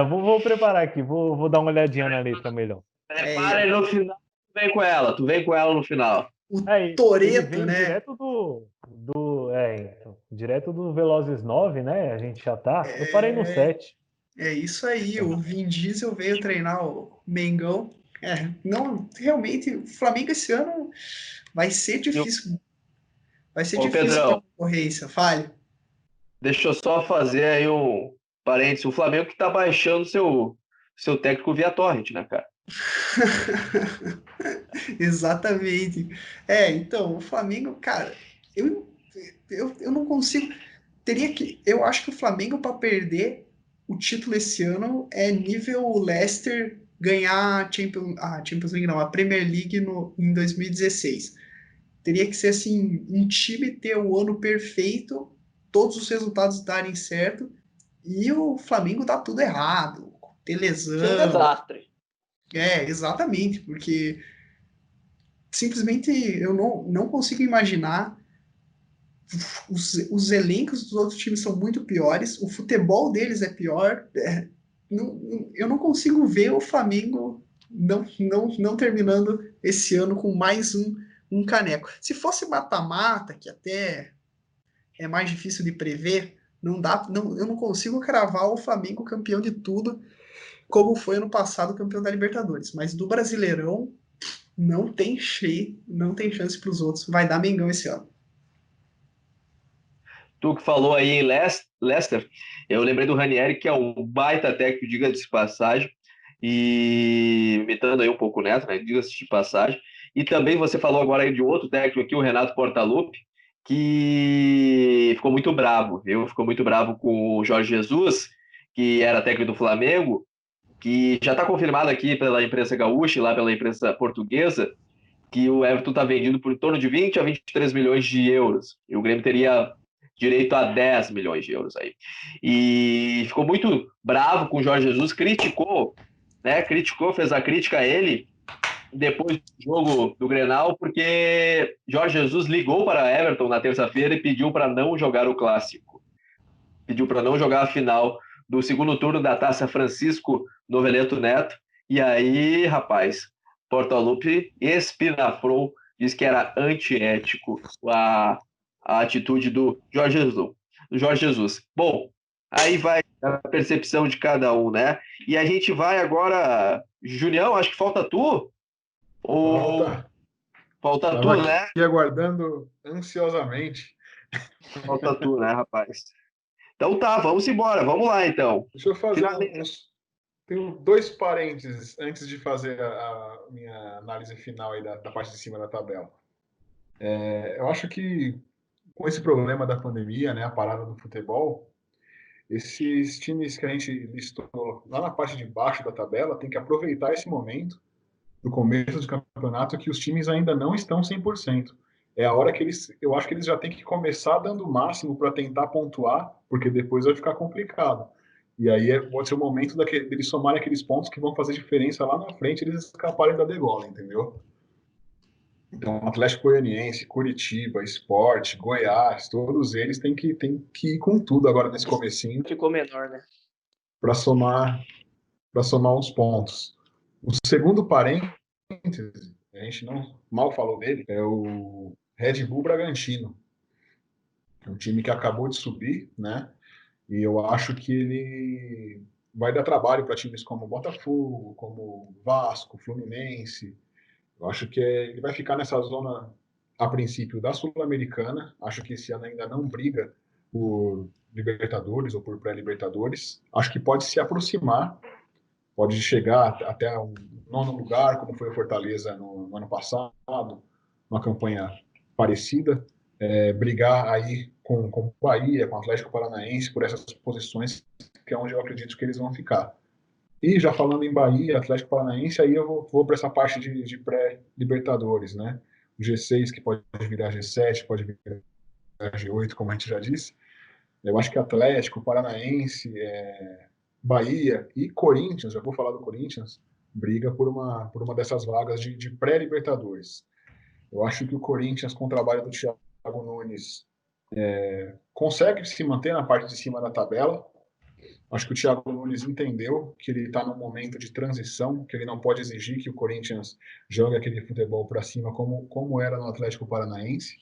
E: Vou preparar aqui, vou dar uma olhadinha na letra melhor.
A: Prepara e no final tu vem com ela no final.
B: O
E: Ele
B: Toreto,
E: veio
B: né?
E: direto do Velozes 9, né? A gente já tá. Eu parei no 7.
B: É isso aí, o Vin Diesel veio treinar o Mengão. Não, realmente, o Flamengo esse ano vai ser difícil. Vai ser difícil
A: Pedrão,
B: a concorrência, fale.
A: deixa eu só fazer aí um parênteses. O Flamengo que tá baixando seu técnico via torrent, né, cara?
B: Exatamente. Então, o Flamengo, cara, eu não consigo. Eu acho que o Flamengo, para perder o título esse ano, é nível Leicester ganhar Champions League, não, a Premier League em 2016. Teria que ser assim, um time ter o ano perfeito, todos os resultados darem certo, e o Flamengo dá tudo errado, ter lesão.
C: Isso é um desastre.
B: Exatamente, porque simplesmente eu não consigo imaginar. Os elencos dos outros times são muito piores, o futebol deles é pior. Eu não consigo ver o Flamengo não terminando esse ano com mais um caneco. Se fosse mata-mata, que até é mais difícil de prever, eu não consigo cravar o Flamengo campeão de tudo, como foi ano passado campeão da Libertadores. Mas do Brasileirão não tem chance para os outros. Vai dar Mengão esse ano.
A: Tu que falou aí em Leicester, eu lembrei do Ranieri, que é um baita técnico, diga-se de passagem, e imitando aí um pouco o Neto, né, diga-se de passagem. E também você falou agora aí de outro técnico aqui, o Renato Portaluppi, que ficou muito bravo. Ficou muito bravo com o Jorge Jesus, que era técnico do Flamengo, que já está confirmado aqui pela imprensa gaúcha e lá pela imprensa portuguesa, que o Everton está vendido por em torno de 20 a 23 milhões de euros. E o Grêmio teria direito a 10 milhões de euros aí. E ficou muito bravo com o Jorge Jesus, criticou, fez a crítica a ele depois do jogo do Grenal, porque Jorge Jesus ligou para Everton na terça-feira e pediu para não jogar o clássico. Pediu para não jogar a final do segundo turno da Taça Francisco Noveleto Neto. E aí, rapaz, Portaluppi espinafrou, disse que era antiético a atitude do Jorge Jesus. Bom, aí vai da percepção de cada um, né? E a gente vai agora, Julião, acho que falta tu? Ou
D: Falta.
A: falta
D: Estava
A: tu,
D: aqui
A: né?
D: aguardando ansiosamente.
A: Falta tu, né, rapaz? Então tá, vamos embora, vamos lá então.
D: Deixa eu fazer
A: Finalmente.
D: Tenho dois parênteses antes de fazer a minha análise final aí da parte de cima da tabela. Eu acho que com esse problema da pandemia, né, a parada do futebol, esses times que a gente listou lá na parte de baixo da tabela tem que aproveitar esse momento do começo do campeonato que os times ainda não estão 100%. É a hora que eu acho que eles já têm que começar dando o máximo para tentar pontuar, porque depois vai ficar complicado. E aí pode ser o momento deles somarem aqueles pontos que vão fazer diferença lá na frente, eles escaparem da degola, entendeu? Então, Atlético Goianiense, Curitiba, Sport, Goiás, todos eles têm que ir com tudo agora nesse comecinho.
C: Ficou menor, né?
D: Para somar uns pontos. O segundo parêntese, a gente não mal falou dele, é o Red Bull Bragantino. É um time que acabou de subir, né? E eu acho que ele vai dar trabalho para times como Botafogo, como Vasco, Fluminense. Eu acho que ele vai ficar nessa zona, a princípio, da Sul-Americana. Acho que esse ano ainda não briga por Libertadores ou por pré-Libertadores. Acho que pode se aproximar, pode chegar até um nono lugar, como foi o Fortaleza no ano passado, uma campanha parecida, brigar aí com o Bahia, com o Atlético Paranaense, por essas posições, que é onde eu acredito que eles vão ficar. E já falando em Bahia, Atlético Paranaense, aí eu vou para essa parte de pré-Libertadores, né? O G6 que pode virar G7, pode virar G8, como a gente já disse. Eu acho que Atlético Paranaense, Bahia e Corinthians, já vou falar do Corinthians, briga por uma dessas vagas de pré-Libertadores. Eu acho que o Corinthians, com o trabalho do Thiago Nunes, consegue se manter na parte de cima da tabela. Acho que o Thiago Nunes entendeu que ele está num momento de transição, que ele não pode exigir que o Corinthians jogue aquele futebol para cima como era no Atlético Paranaense.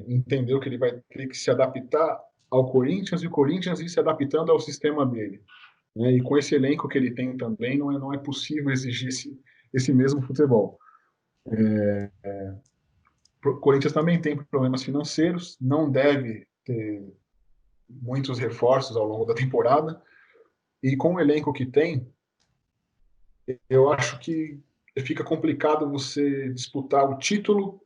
D: Entendeu que ele vai ter que se adaptar ao Corinthians e o Corinthians ir se adaptando ao sistema dele. Né? E com esse elenco que ele tem também, não é possível exigir esse mesmo futebol. O Corinthians também tem problemas financeiros, não deve ter muitos reforços ao longo da temporada, e com o elenco que tem, eu acho que fica complicado você disputar o título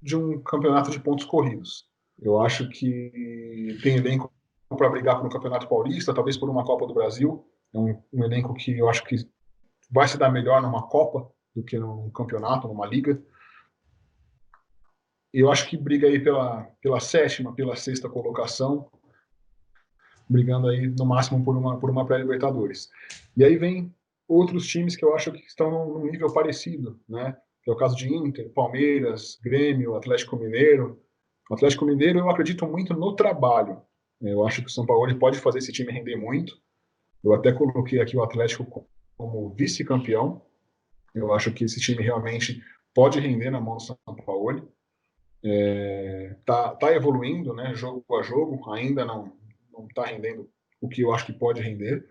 D: de um campeonato de pontos corridos. Eu acho que tem elenco para brigar por um campeonato paulista, talvez por uma Copa do Brasil. É um elenco que eu acho que vai se dar melhor numa Copa do que num campeonato, numa liga. E eu acho que briga aí pela sétima, pela sexta colocação, brigando aí no máximo por uma pré-Libertadores. E aí vem outros times que eu acho que estão num nível parecido, né? Que é o caso de Inter, Palmeiras, Grêmio, Atlético Mineiro. O Atlético Mineiro eu acredito muito no trabalho. Eu acho que o São Paulo pode fazer esse time render muito. Eu até coloquei aqui o Atlético como vice-campeão. Eu acho que esse time realmente pode render na mão do São Paulo. Tá evoluindo, né? Jogo a jogo, ainda não está rendendo o que eu acho que pode render.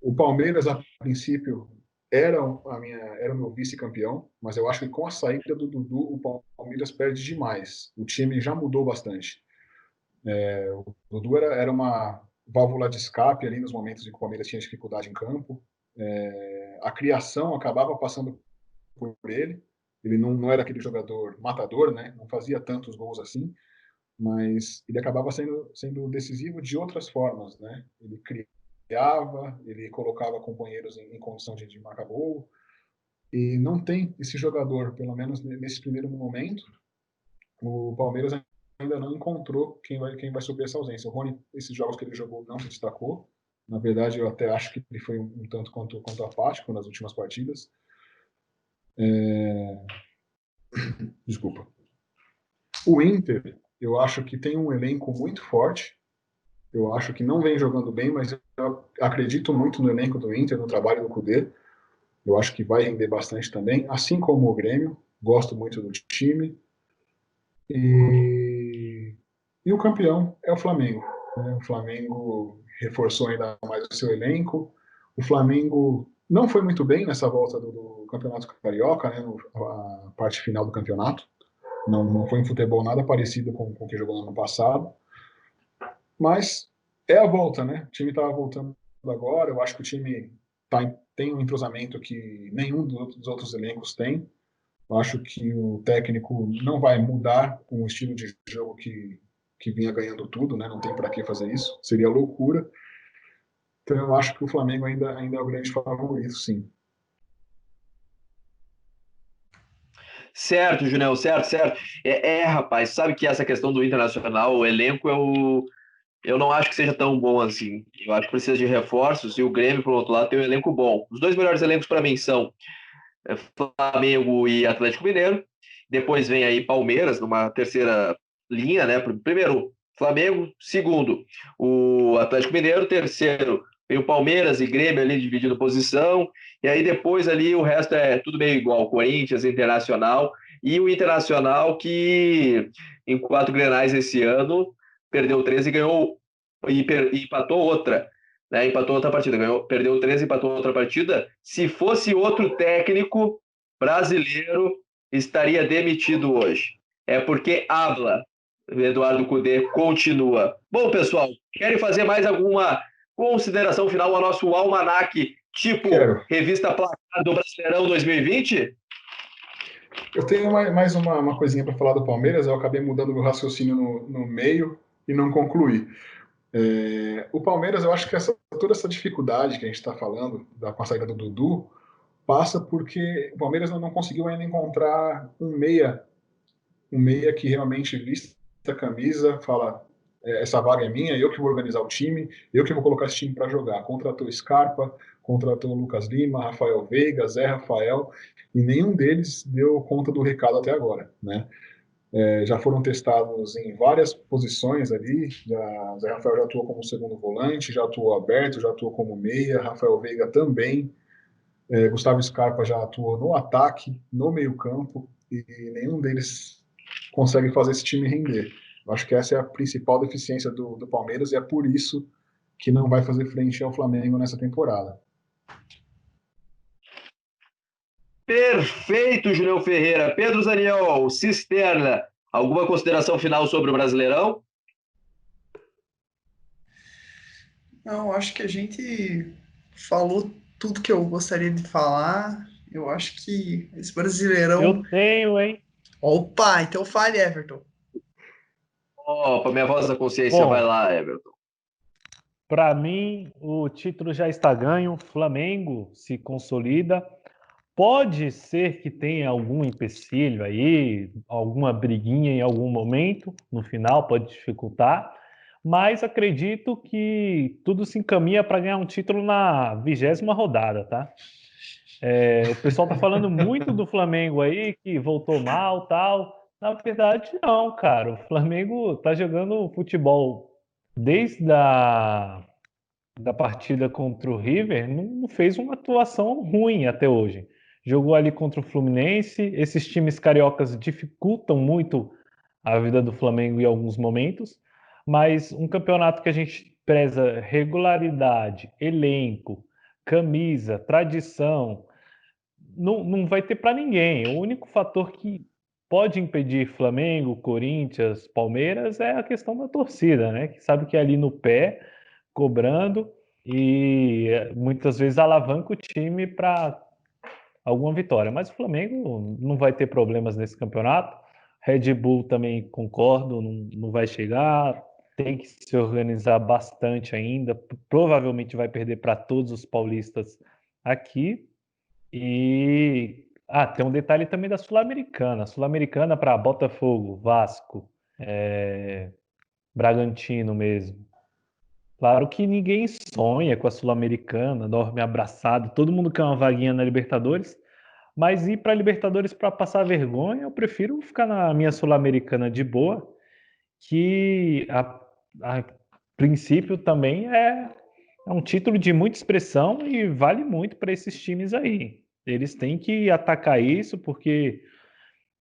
D: O Palmeiras, a princípio, era o meu vice-campeão, mas eu acho que com a saída do Dudu, o Palmeiras perde demais. O time já mudou bastante. O Dudu era uma válvula de escape ali nos momentos em que o Palmeiras tinha dificuldade em campo. A criação acabava passando por ele. Ele não era aquele jogador matador, né? Não fazia tantos gols assim, mas ele acabava sendo decisivo de outras formas, né? Ele criava, ele colocava companheiros em condição de marcar gol, e não tem esse jogador, pelo menos nesse primeiro momento. O Palmeiras ainda não encontrou quem vai suprir essa ausência. O Rony, esses jogos que ele jogou, não se destacou. Na verdade, eu até acho que ele foi um tanto quanto apático nas últimas partidas. Desculpa. O Inter, eu acho que tem um elenco muito forte. Eu acho que não vem jogando bem, mas eu acredito muito no elenco do Inter, no trabalho do Cudê. Eu acho que vai render bastante também, assim como o Grêmio. Gosto muito do time. E o campeão é o Flamengo. Né? O Flamengo reforçou ainda mais o seu elenco. O Flamengo não foi muito bem nessa volta do Campeonato Carioca, né, a parte final do campeonato. Não foi um futebol nada parecido com o que jogou no ano passado. Mas é a volta, né? O time estava voltando agora. Eu acho que o time tem um entrosamento que nenhum dos outros elencos tem. Eu acho que o técnico não vai mudar um estilo de jogo que vinha ganhando tudo, né? Não tem para que fazer isso. Seria loucura. Então eu acho que o Flamengo ainda é o grande favorito, sim.
A: Certo, Julião, certo. Rapaz, sabe que essa questão do Internacional, o elenco, eu não acho que seja tão bom assim. Eu acho que precisa de reforços e o Grêmio, por outro lado, tem um elenco bom. Os dois melhores elencos para mim são Flamengo e Atlético Mineiro. Depois vem aí Palmeiras, numa terceira linha, né? Primeiro, Flamengo. Segundo, o Atlético Mineiro. Terceiro, vem o Palmeiras e Grêmio ali dividindo posição. E aí depois ali o resto é tudo meio igual. Corinthians, Internacional. E o Internacional que em 4 Grenais esse ano perdeu 13 e ganhou e empatou outra. Né, empatou outra partida, perdeu 13, empatou outra partida. Se fosse outro técnico brasileiro, estaria demitido hoje. É porque habla. Eduardo Cudê continua. Bom, pessoal, querem fazer mais alguma consideração final ao nosso almanaque, tipo
D: Quero.
A: revista Placar do Brasileirão 2020?
D: Eu tenho mais uma coisinha para falar do Palmeiras. Eu acabei mudando meu raciocínio no meio e não concluí. O Palmeiras, eu acho que toda essa dificuldade que a gente está falando com a saída do Dudu passa porque o Palmeiras não conseguiu ainda encontrar um meia que realmente vista a camisa, fala: essa vaga é minha, eu que vou organizar o time, eu que vou colocar esse time para jogar. Contratou Scarpa, contratou Lucas Lima, Rafael Veiga, Zé Rafael, e nenhum deles deu conta do recado até agora, né? Já foram testados em várias posições ali. Zé Rafael já atuou como segundo volante, já atuou aberto, já atuou como meia, Rafael Veiga também. Gustavo Scarpa já atuou no ataque, no meio-campo, e nenhum deles consegue fazer esse time render. Eu acho que essa é a principal deficiência do Palmeiras e é por isso que não vai fazer frente ao Flamengo nessa temporada.
A: Perfeito, Julião Ferreira. Pedro Zaniol, Cisterna, alguma consideração final sobre o Brasileirão?
B: Não, acho que a gente falou tudo que eu gostaria de falar. Eu acho que esse Brasileirão.
E: Eu tenho, hein?
B: Opa, então fale, Everton.
A: Opa, minha voz da consciência, vai
E: Bom,
A: lá, Everton.
E: para mim, o título já está ganho. Flamengo se consolida. Pode ser que tenha algum empecilho aí, alguma briguinha em algum momento, no final, pode dificultar, mas acredito que tudo se encaminha para ganhar um título na 20ª rodada, tá? O pessoal tá falando muito do Flamengo aí, que voltou mal, tal. Na verdade, não, cara. O Flamengo tá jogando futebol desde da partida contra o River, não fez uma atuação ruim até hoje. Jogou ali contra o Fluminense. Esses times cariocas dificultam muito a vida do Flamengo em alguns momentos, mas um campeonato que a gente preza regularidade, elenco, camisa, tradição, não vai ter para ninguém. O único fator que pode impedir Flamengo, Corinthians, Palmeiras é a questão da torcida, né? Que sabe que é ali no pé, cobrando e muitas vezes alavanca o time para alguma vitória. Mas o Flamengo não vai ter problemas nesse campeonato. Red Bull também concordo, não vai chegar. Tem que se organizar bastante ainda. Provavelmente vai perder para todos os paulistas aqui. E tem um detalhe também da Sul-Americana. Sul-Americana para Botafogo, Vasco, Bragantino mesmo. Claro que ninguém sonha com a Sul-Americana, dorme abraçado, todo mundo quer uma vaguinha na Libertadores, mas ir para a Libertadores para passar vergonha, eu prefiro ficar na minha Sul-Americana de boa, que a princípio também é um título de muita expressão e vale muito para esses times aí. Eles têm que atacar isso, porque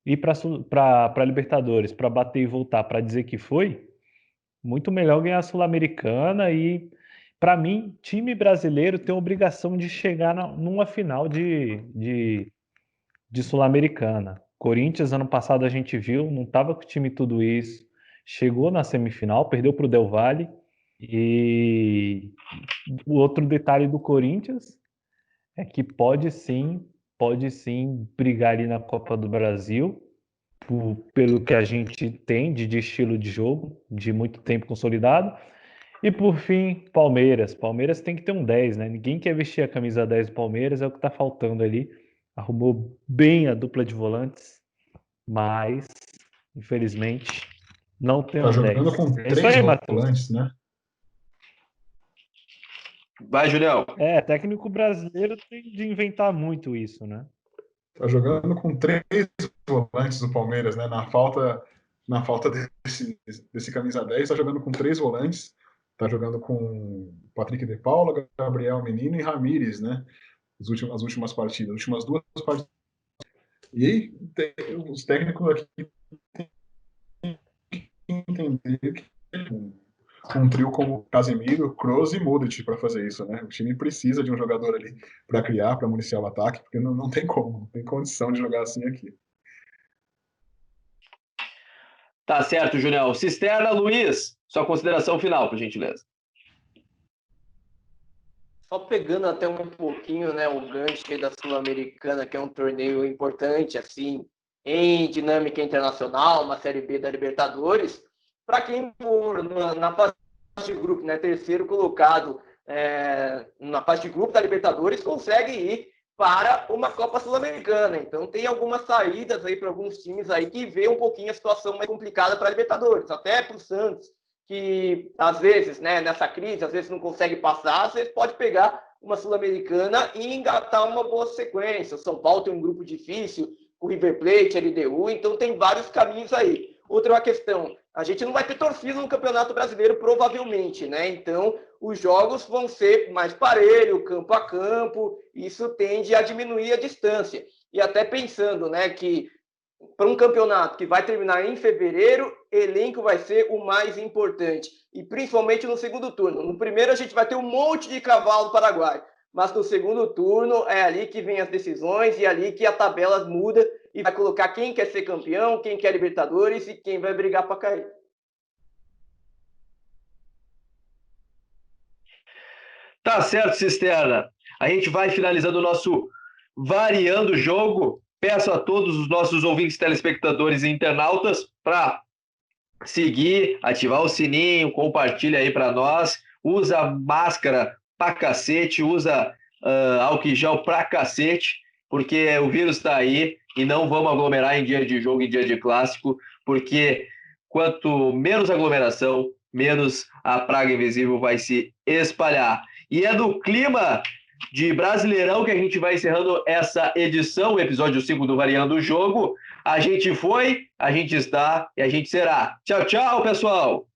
E: ir para a Libertadores, para bater e voltar, para dizer que foi, muito melhor ganhar a Sul-Americana e para mim, time brasileiro tem a obrigação de chegar numa final de Sul-Americana. Corinthians, ano passado, a gente viu, não estava com o time tudo isso. Chegou na semifinal, perdeu para o Del Valle. E o outro detalhe do Corinthians é que pode sim brigar ali na Copa do Brasil, pelo que a gente tem de estilo de jogo, de muito tempo consolidado. E por fim, Palmeiras. Palmeiras tem que ter um 10, né? Ninguém quer vestir a camisa 10 do Palmeiras, é o que tá faltando ali. Arrumou bem a dupla de volantes, mas, infelizmente, não tem
D: Tá
E: um
D: jogando
E: 10.
D: com
E: É isso
D: 3
E: aí, Matheus.
D: volantes, né?
A: Vai, Julião.
E: Técnico brasileiro tem de inventar muito isso, né?
D: Tá jogando com 3 volantes do Palmeiras, né? Na falta desse camisa 10, tá jogando com 3 volantes. Tá jogando com Patrick de Paula, Gabriel Menino e Ramires, né? As últimas partidas, as últimas 2 partidas. E aí, os técnicos aqui têm que entender que um trio como Casemiro, Kroos e Modric para fazer isso, né? O time precisa de um jogador ali para criar, para municiar o ataque, porque não tem como, não tem condição de jogar assim aqui.
A: Tá certo, Julião. Cisterna, Luiz, sua consideração final, por gentileza.
C: Só pegando até um pouquinho, né, o gancho da Sul-Americana, que é um torneio importante, assim, em dinâmica internacional, uma Série B da Libertadores, para quem for na fase de grupo, né, terceiro colocado na fase de grupo da Libertadores, consegue ir para uma Copa Sul-Americana. Então tem algumas saídas aí para alguns times aí que vê um pouquinho a situação mais complicada para a Libertadores, até para o Santos, que às vezes, né, nessa crise, às vezes não consegue passar, às vezes pode pegar uma Sul-Americana e engatar uma boa sequência. O São Paulo tem um grupo difícil, o River Plate, a LDU, então tem vários caminhos aí. Outra questão, a gente não vai ter torcida no Campeonato Brasileiro, provavelmente, né? Então, os jogos vão ser mais parelho, campo a campo, isso tende a diminuir a distância. E até pensando, né, que para um campeonato que vai terminar em fevereiro, elenco vai ser o mais importante. E principalmente no segundo turno. No primeiro a gente vai ter um monte de cavalo do Paraguai. Mas no segundo turno é ali que vem as decisões e é ali que a tabela muda e vai colocar quem quer ser campeão, quem quer Libertadores e quem vai brigar para cair.
A: Tá certo, Cisterna. A gente vai finalizando o nosso Variando o Jogo. Peço a todos os nossos ouvintes, telespectadores e internautas para seguir, ativar o sininho, compartilha aí para nós, usa máscara pra cacete, usa álcool em gel pra cacete, porque o vírus está aí e não vamos aglomerar em dia de jogo, em dia de clássico, porque quanto menos aglomeração, menos a praga invisível vai se espalhar. E é no clima de Brasileirão que a gente vai encerrando essa edição, o episódio 5 do Variando o Jogo. A gente foi, a gente está e a gente será. Tchau, tchau, pessoal!